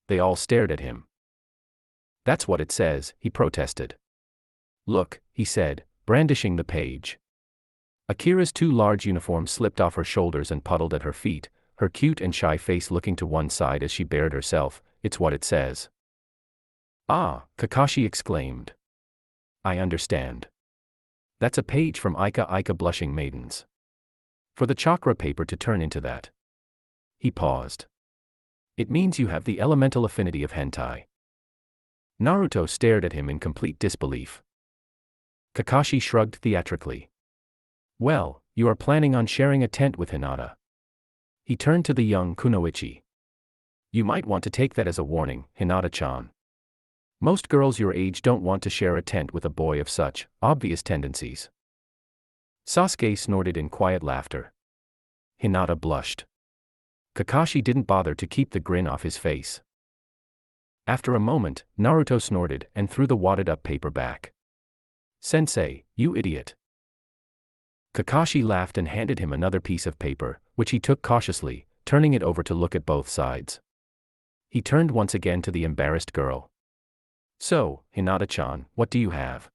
They all stared at him. That's what it says, he protested. Look, he said, brandishing the page. Akira's too large uniform slipped off her shoulders and puddled at her feet, her cute and shy face looking to one side as she bared herself. It's what it says. Kakashi exclaimed. I understand. That's a page from Ika Blushing Maidens. For the chakra paper to turn into that. He paused. It means you have the elemental affinity of hentai. Naruto stared at him in complete disbelief. Kakashi shrugged theatrically. Well, you are planning on sharing a tent with Hinata. He turned to the young Kunoichi. You might want to take that as a warning, Hinata-chan. Most girls your age don't want to share a tent with a boy of such obvious tendencies. Sasuke snorted in quiet laughter. Hinata blushed. Kakashi didn't bother to keep the grin off his face. After a moment, Naruto snorted and threw the wadded-up paper back. Sensei, you idiot. Kakashi laughed and handed him another piece of paper, which he took cautiously, turning it over to look at both sides. He turned once again to the embarrassed girl. So, Hinata-chan, what do you have?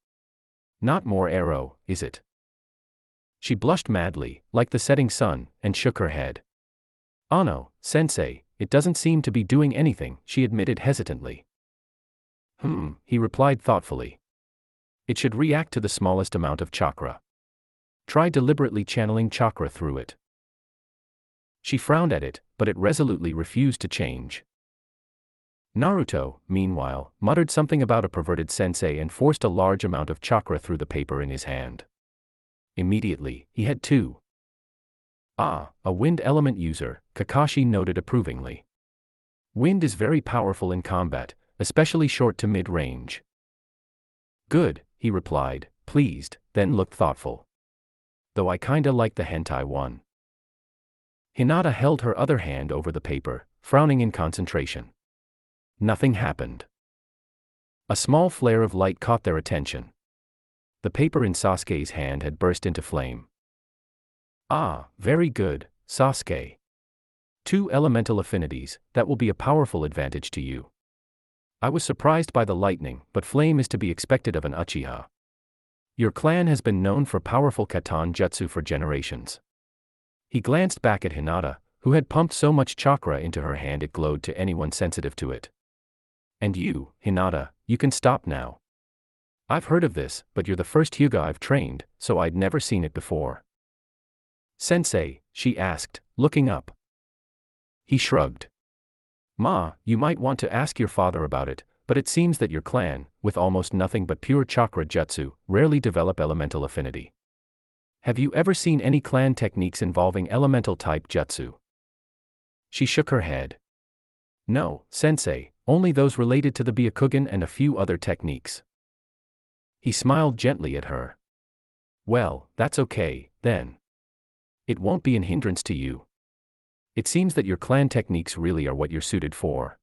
Not more arrow, is it? She blushed madly, like the setting sun, and shook her head. Oh no, sensei, it doesn't seem to be doing anything, she admitted hesitantly. He replied thoughtfully. It should react to the smallest amount of chakra. Try deliberately channeling chakra through it. She frowned at it, but it resolutely refused to change. Naruto, meanwhile, muttered something about a perverted sensei and forced a large amount of chakra through the paper in his hand. Immediately, he had two. A wind element user, Kakashi noted approvingly. Wind is very powerful in combat, especially short to mid-range. Good, he replied, pleased, then looked thoughtful. Though I kinda like the hentai one. Hinata held her other hand over the paper, frowning in concentration. Nothing happened. A small flare of light caught their attention. The paper in Sasuke's hand had burst into flame. Very good, Sasuke. Two elemental affinities, that will be a powerful advantage to you. I was surprised by the lightning, but flame is to be expected of an Uchiha. Your clan has been known for powerful katan jutsu for generations. He glanced back at Hinata, who had pumped so much chakra into her hand it glowed to anyone sensitive to it. And you, Hinata, you can stop now. I've heard of this, but you're the first Hyuga I've trained, so I'd never seen it before. Sensei, she asked, looking up. He shrugged. Ma, you might want to ask your father about it, but it seems that your clan, with almost nothing but pure chakra jutsu, rarely develop elemental affinity. Have you ever seen any clan techniques involving elemental type jutsu? She shook her head. No, Sensei, only those related to the Byakugan and a few other techniques. He smiled gently at her. Well, that's okay, then. It won't be an hindrance to you. It seems that your clan techniques really are what you're suited for.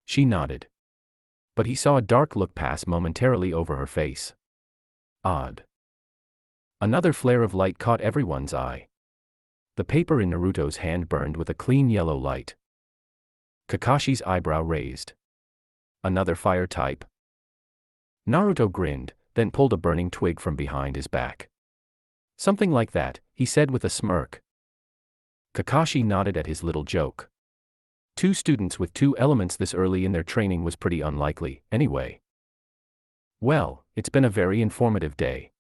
She nodded. But he saw a dark look pass momentarily over her face. Odd. Another flare of light caught everyone's eye. The paper in Naruto's hand burned with a clean yellow light. Kakashi's eyebrow raised. Another fire type? Naruto grinned, then pulled a burning twig from behind his back. Something like that, he said with a smirk. Kakashi nodded at his little joke. 2 students with 2 elements this early in their training was pretty unlikely, anyway. Well, it's been a very informative day.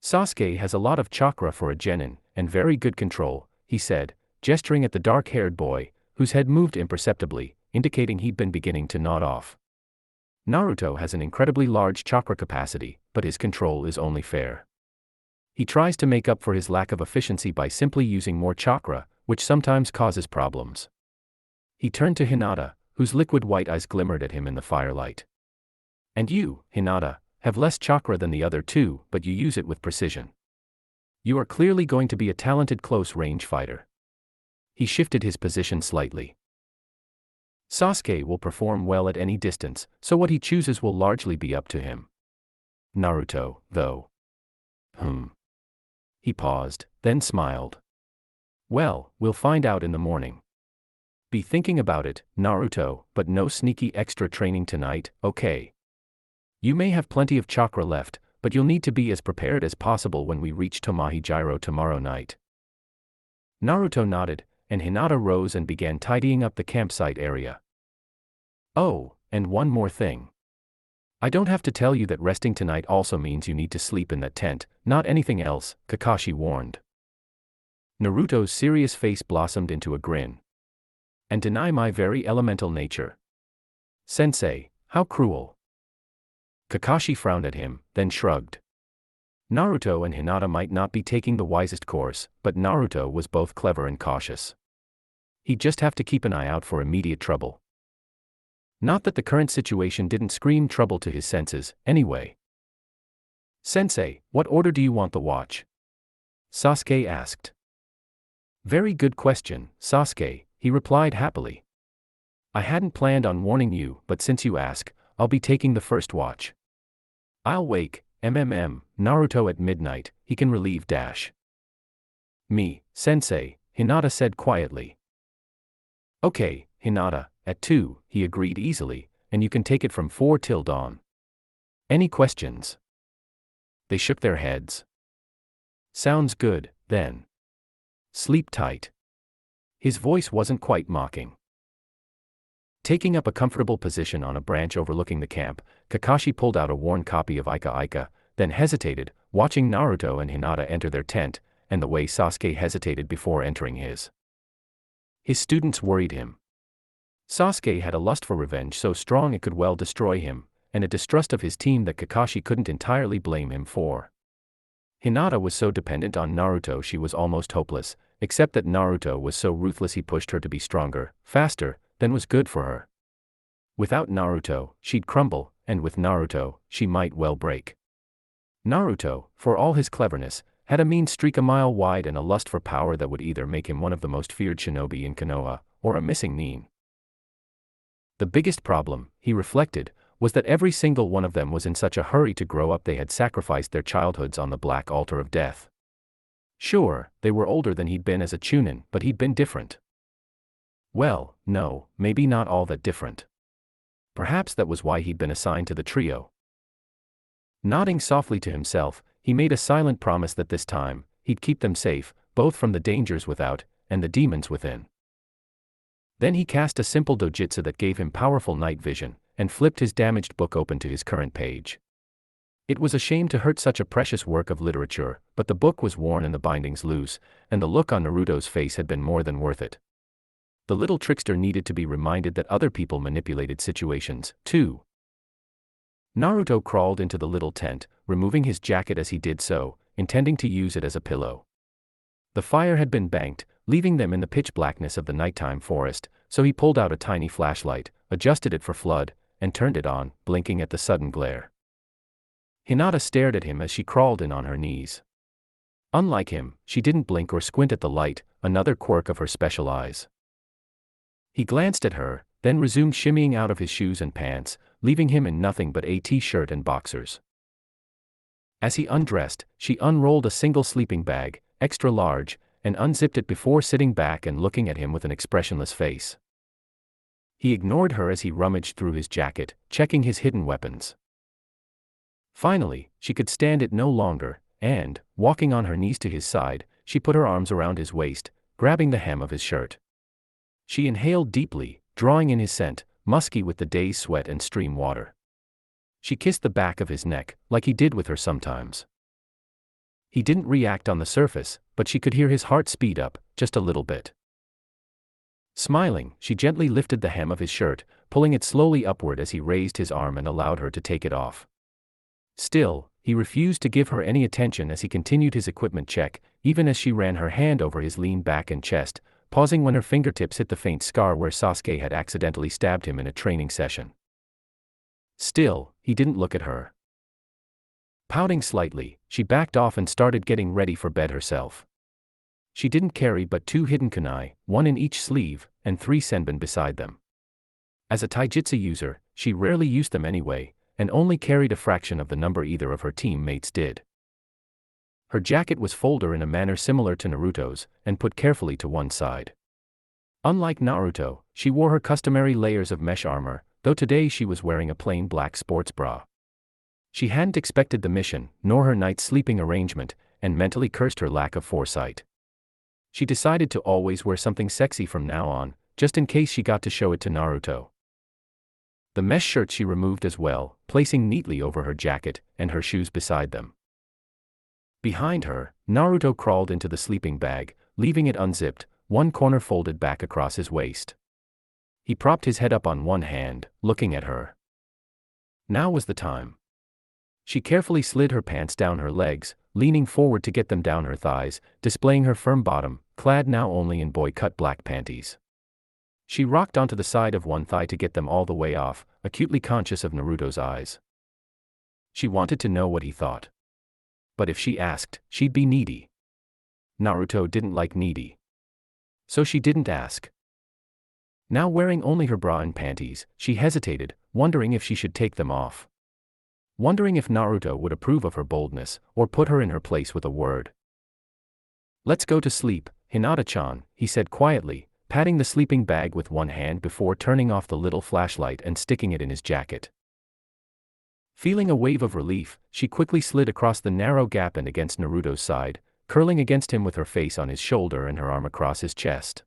Sasuke has a lot of chakra for a genin, and very good control, he said, gesturing at the dark-haired boy, whose head moved imperceptibly, indicating he'd been beginning to nod off. Naruto has an incredibly large chakra capacity, but his control is only fair. He tries to make up for his lack of efficiency by simply using more chakra, which sometimes causes problems. He turned to Hinata, whose liquid white eyes glimmered at him in the firelight. And you, Hinata, have less chakra than the other 2, but you use it with precision. You are clearly going to be a talented close-range fighter. He shifted his position slightly. Sasuke will perform well at any distance, so what he chooses will largely be up to him. Naruto, though. He paused, then smiled. Well, we'll find out in the morning. Be thinking about it, Naruto, but no sneaky extra training tonight, okay? You may have plenty of chakra left, but you'll need to be as prepared as possible when we reach Tomahijiro tomorrow night. Naruto nodded, and Hinata rose and began tidying up the campsite area. Oh, and one more thing. I don't have to tell you that resting tonight also means you need to sleep in that tent, not anything else, Kakashi warned. Naruto's serious face blossomed into a grin. And deny my very elemental nature. Sensei, how cruel. Kakashi frowned at him, then shrugged. Naruto and Hinata might not be taking the wisest course, but Naruto was both clever and cautious. He'd just have to keep an eye out for immediate trouble. Not that the current situation didn't scream trouble to his senses, anyway. Sensei, what order do you want the watch? Sasuke asked. Very good question, Sasuke, he replied happily. I hadn't planned on warning you, but since you ask, I'll be taking the first watch. I'll wake, Naruto at midnight, he can relieve Dash. Me, Sensei, Hinata said quietly. Okay, Hinata, at 2, he agreed easily, and you can take it from 4 till dawn. Any questions? They shook their heads. Sounds good, then. Sleep tight. His voice wasn't quite mocking. Taking up a comfortable position on a branch overlooking the camp, Kakashi pulled out a worn copy of Ika Ika, then hesitated, watching Naruto and Hinata enter their tent, and the way Sasuke hesitated before entering his. His students worried him. Sasuke had a lust for revenge so strong it could well destroy him, and a distrust of his team that Kakashi couldn't entirely blame him for. Hinata was so dependent on Naruto she was almost hopeless, except that Naruto was so ruthless he pushed her to be stronger, faster, than was good for her. Without Naruto, she'd crumble, and with Naruto, she might well break. Naruto, for all his cleverness, had a mean streak a mile wide and a lust for power that would either make him one of the most feared shinobi in Konoha, or a missing nin. The biggest problem, he reflected, was that every single one of them was in such a hurry to grow up they had sacrificed their childhoods on the black altar of death. Sure, they were older than he'd been as a chunin, but he'd been different. Well, no, maybe not all that different. Perhaps that was why he'd been assigned to the trio. Nodding softly to himself, he made a silent promise that this time, he'd keep them safe, both from the dangers without, and the demons within. Then he cast a simple dojutsu that gave him powerful night vision, and flipped his damaged book open to his current page. It was a shame to hurt such a precious work of literature, but the book was worn and the bindings loose, and the look on Naruto's face had been more than worth it. The little trickster needed to be reminded that other people manipulated situations, too. Naruto crawled into the little tent, removing his jacket as he did so, intending to use it as a pillow. The fire had been banked, leaving them in the pitch blackness of the nighttime forest, so he pulled out a tiny flashlight, adjusted it for flood, and turned it on, blinking at the sudden glare. Hinata stared at him as she crawled in on her knees. Unlike him, she didn't blink or squint at the light, another quirk of her special eyes. He glanced at her, then resumed shimmying out of his shoes and pants, leaving him in nothing but a t-shirt and boxers. As he undressed, she unrolled a single sleeping bag, extra large, and unzipped it before sitting back and looking at him with an expressionless face. He ignored her as he rummaged through his jacket, checking his hidden weapons. Finally, she could stand it no longer, and, walking on her knees to his side, she put her arms around his waist, grabbing the hem of his shirt. She inhaled deeply, drawing in his scent, musky with the day's sweat and stream water. She kissed the back of his neck, like he did with her sometimes. He didn't react on the surface, but she could hear his heart speed up, just a little bit. Smiling, she gently lifted the hem of his shirt, pulling it slowly upward as he raised his arm and allowed her to take it off. Still, he refused to give her any attention as he continued his equipment check, even as she ran her hand over his lean back and chest, pausing when her fingertips hit the faint scar where Sasuke had accidentally stabbed him in a training session. Still, he didn't look at her. Pouting slightly, she backed off and started getting ready for bed herself. She didn't carry but 2 hidden kunai, 1 in each sleeve, and 3 senbon beside them. As a taijutsu user, she rarely used them anyway, and only carried a fraction of the number either of her teammates did. Her jacket was folded in a manner similar to Naruto's, and put carefully to one side. Unlike Naruto, she wore her customary layers of mesh armor, though today she was wearing a plain black sports bra. She hadn't expected the mission, nor her night's sleeping arrangement, and mentally cursed her lack of foresight. She decided to always wear something sexy from now on, just in case she got to show it to Naruto. The mesh shirt she removed as well, placing neatly over her jacket, and her shoes beside them. Behind her, Naruto crawled into the sleeping bag, leaving it unzipped, one corner folded back across his waist. He propped his head up on one hand, looking at her. Now was the time. She carefully slid her pants down her legs, leaning forward to get them down her thighs, displaying her firm bottom, clad now only in boy-cut black panties. She rocked onto the side of one thigh to get them all the way off, acutely conscious of Naruto's eyes. She wanted to know what he thought. But if she asked, she'd be needy. Naruto didn't like needy. So she didn't ask. Now wearing only her bra and panties, she hesitated, wondering if she should take them off. Wondering if Naruto would approve of her boldness, or put her in her place with a word. "Let's go to sleep, Hinata-chan," he said quietly, patting the sleeping bag with one hand before turning off the little flashlight and sticking it in his jacket. Feeling a wave of relief, she quickly slid across the narrow gap and against Naruto's side, curling against him with her face on his shoulder and her arm across his chest.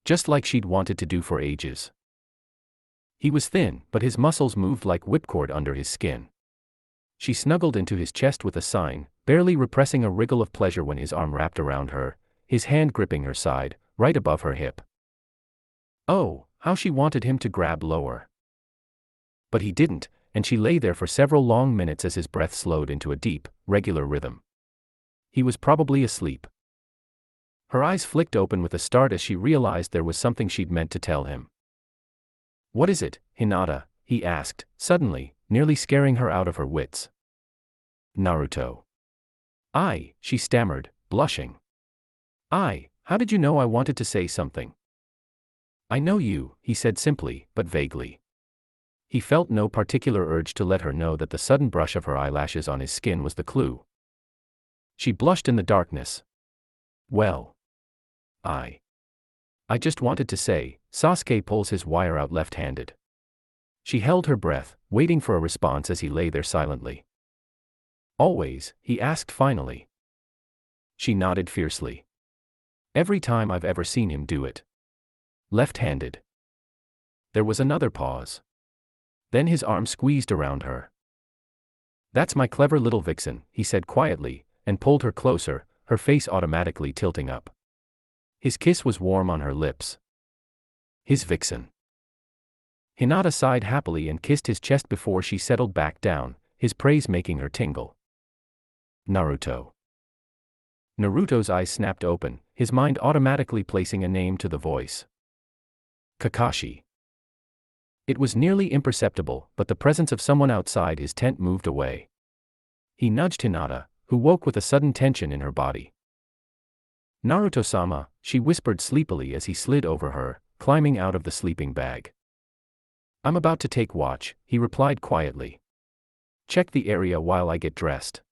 Just like she'd wanted to do for ages. He was thin, but his muscles moved like whipcord under his skin. She snuggled into his chest with a sign, barely repressing a wriggle of pleasure when his arm wrapped around her, his hand gripping her side, right above her hip. Oh, how she wanted him to grab lower. But he didn't, and she lay there for several long minutes as his breath slowed into a deep, regular rhythm. He was probably asleep. Her eyes flicked open with a start as she realized there was something she'd meant to tell him. "What is it, Hinata?" he asked, suddenly, nearly scaring her out of her wits. "Naruto." She stammered, blushing. How did you know I wanted to say something?" "I know you," he said simply, but vaguely. He felt no particular urge to let her know that the sudden brush of her eyelashes on his skin was the clue. She blushed in the darkness. "Well. I just wanted to say," Sasuke pulls his wire out left-handed. She held her breath, waiting for a response as he lay there silently. Always, he asked finally. She nodded fiercely. Every time I've ever seen him do it. Left-handed. There was another pause. Then his arm squeezed around her. That's my clever little vixen, he said quietly, and pulled her closer, her face automatically tilting up. His kiss was warm on her lips. His vixen. Hinata sighed happily and kissed his chest before she settled back down, his praise making her tingle. Naruto. Naruto's eyes snapped open, his mind automatically placing a name to the voice. Kakashi. It was nearly imperceptible, but the presence of someone outside his tent moved away. He nudged Hinata, who woke with a sudden tension in her body. Naruto-sama, she whispered sleepily as he slid over her, climbing out of the sleeping bag. I'm about to take watch, he replied quietly. Check the area while I get dressed.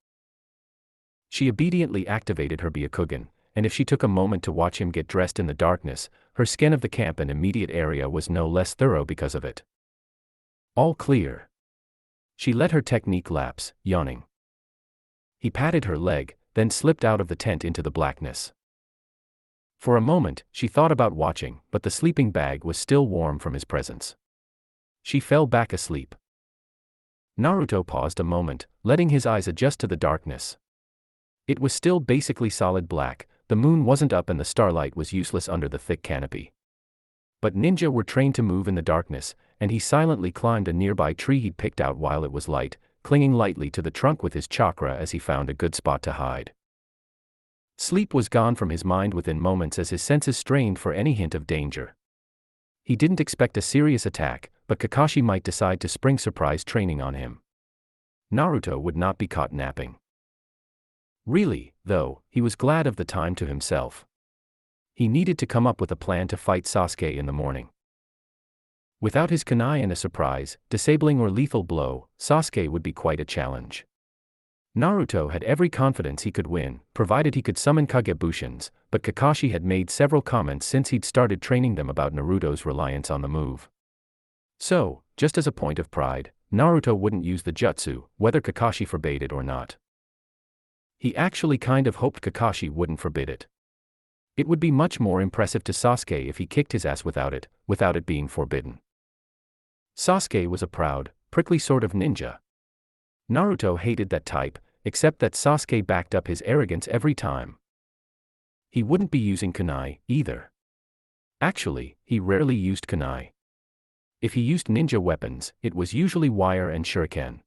She obediently activated her Byakugan, and if she took a moment to watch him get dressed in the darkness, her scan of the camp and immediate area was no less thorough because of it. All clear. She let her technique lapse, yawning. He patted her leg, then slipped out of the tent into the blackness. For a moment, she thought about watching, but the sleeping bag was still warm from his presence. She fell back asleep. Naruto paused a moment, letting his eyes adjust to the darkness. It was still basically solid black, the moon wasn't up and the starlight was useless under the thick canopy. But ninja were trained to move in the darkness, and he silently climbed a nearby tree he'd picked out while it was light, clinging lightly to the trunk with his chakra as he found a good spot to hide. Sleep was gone from his mind within moments as his senses strained for any hint of danger. He didn't expect a serious attack, but Kakashi might decide to spring surprise training on him. Naruto would not be caught napping. Really, though, he was glad of the time to himself. He needed to come up with a plan to fight Sasuke in the morning. Without his kunai and a surprise, disabling or lethal blow, Sasuke would be quite a challenge. Naruto had every confidence he could win, provided he could summon Kagebushins, but Kakashi had made several comments since he'd started training them about Naruto's reliance on the move. So, just as a point of pride, Naruto wouldn't use the jutsu, whether Kakashi forbade it or not. He actually kind of hoped Kakashi wouldn't forbid it. It would be much more impressive to Sasuke if he kicked his ass without it being forbidden. Sasuke was a proud, prickly sort of ninja. Naruto hated that type, except that Sasuke backed up his arrogance every time. He wouldn't be using kunai, either. Actually, he rarely used kunai. If he used ninja weapons, it was usually wire and shuriken.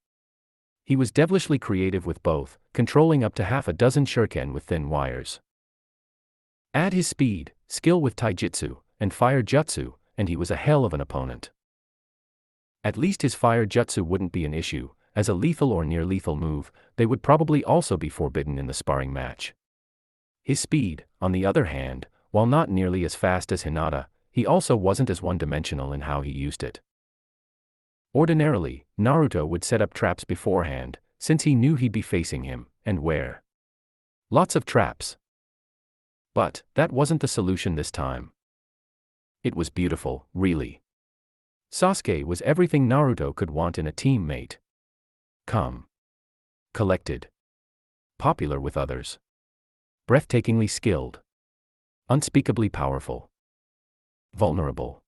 He was devilishly creative with both, controlling up to half a dozen shuriken with thin wires. Add his speed, skill with taijutsu, and fire jutsu, and he was a hell of an opponent. At least his fire jutsu wouldn't be an issue, as a lethal or near-lethal move, they would probably also be forbidden in the sparring match. His speed, on the other hand, while not nearly as fast as Hinata, he also wasn't as one-dimensional in how he used it. Ordinarily, Naruto would set up traps beforehand, since he knew he'd be facing him, and where. Lots of traps. But that wasn't the solution this time. It was beautiful, really. Sasuke was everything Naruto could want in a teammate. Calm. Collected. Popular with others. Breathtakingly skilled. Unspeakably powerful. Vulnerable.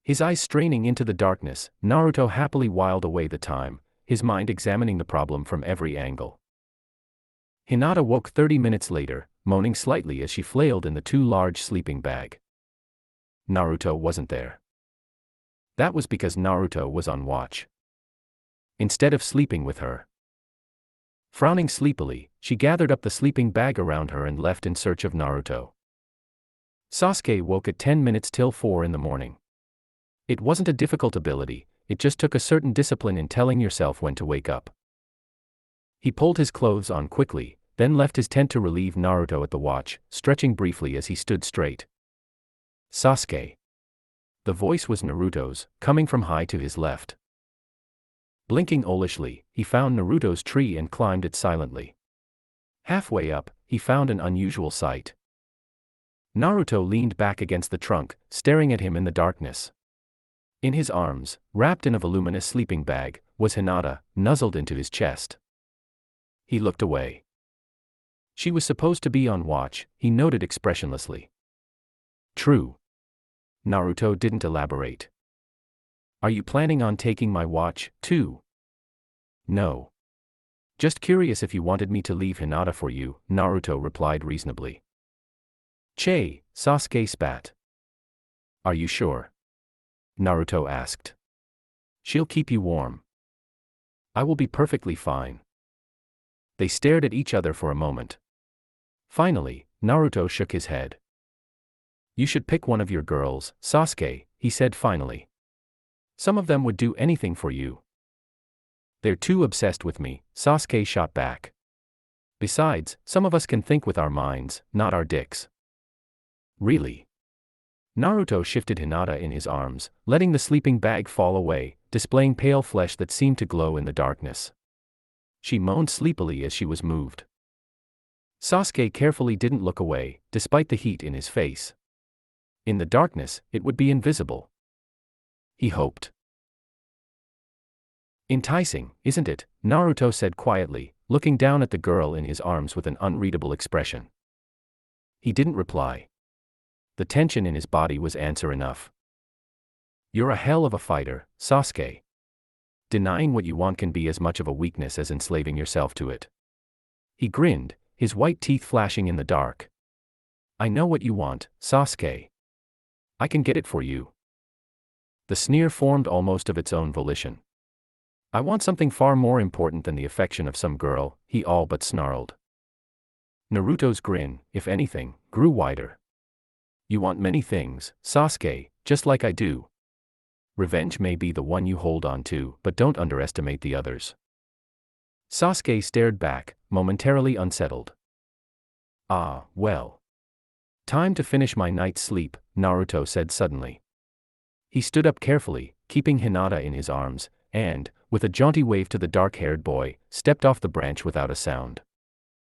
His eyes straining into the darkness, Naruto happily whiled away the time, his mind examining the problem from every angle. Hinata woke 30 minutes later, moaning slightly as she flailed in the too large sleeping bag. Naruto wasn't there. That was because Naruto was on watch. Instead of sleeping with her. Frowning sleepily, she gathered up the sleeping bag around her and left in search of Naruto. Sasuke woke at 10 minutes till 4 in the morning. It wasn't a difficult ability, it just took a certain discipline in telling yourself when to wake up. He pulled his clothes on quickly, then left his tent to relieve Naruto at the watch, stretching briefly as he stood straight. Sasuke. The voice was Naruto's, coming from high to his left. Blinking owlishly, he found Naruto's tree and climbed it silently. Halfway up, he found an unusual sight. Naruto leaned back against the trunk, staring at him in the darkness. In his arms, wrapped in a voluminous sleeping bag, was Hinata, nuzzled into his chest. He looked away. She was supposed to be on watch, he noted expressionlessly. True. Naruto didn't elaborate. Are you planning on taking my watch, too? No. Just curious if you wanted me to leave Hinata for you, Naruto replied reasonably. Che, Sasuke spat. Are you sure? Naruto asked. She'll keep you warm. I will be perfectly fine. They stared at each other for a moment. Finally, Naruto shook his head. You should pick one of your girls, Sasuke, he said finally. Some of them would do anything for you. They're too obsessed with me, Sasuke shot back. Besides, some of us can think with our minds, not our dicks. Really? Naruto shifted Hinata in his arms, letting the sleeping bag fall away, displaying pale flesh that seemed to glow in the darkness. She moaned sleepily as she was moved. Sasuke carefully didn't look away, despite the heat in his face. In the darkness, it would be invisible. He hoped. Enticing, isn't it? Naruto said quietly, looking down at the girl in his arms with an unreadable expression. He didn't reply. The tension in his body was answer enough. You're a hell of a fighter, Sasuke. Denying what you want can be as much of a weakness as enslaving yourself to it. He grinned, his white teeth flashing in the dark. I know what you want, Sasuke. I can get it for you. The sneer formed almost of its own volition. I want something far more important than the affection of some girl, he all but snarled. Naruto's grin, if anything, grew wider. You want many things, Sasuke, just like I do. Revenge may be the one you hold on to, but don't underestimate the others. Sasuke stared back, momentarily unsettled. Ah, well. Time to finish my night's sleep, Naruto said suddenly. He stood up carefully, keeping Hinata in his arms, and, with a jaunty wave to the dark-haired boy, stepped off the branch without a sound.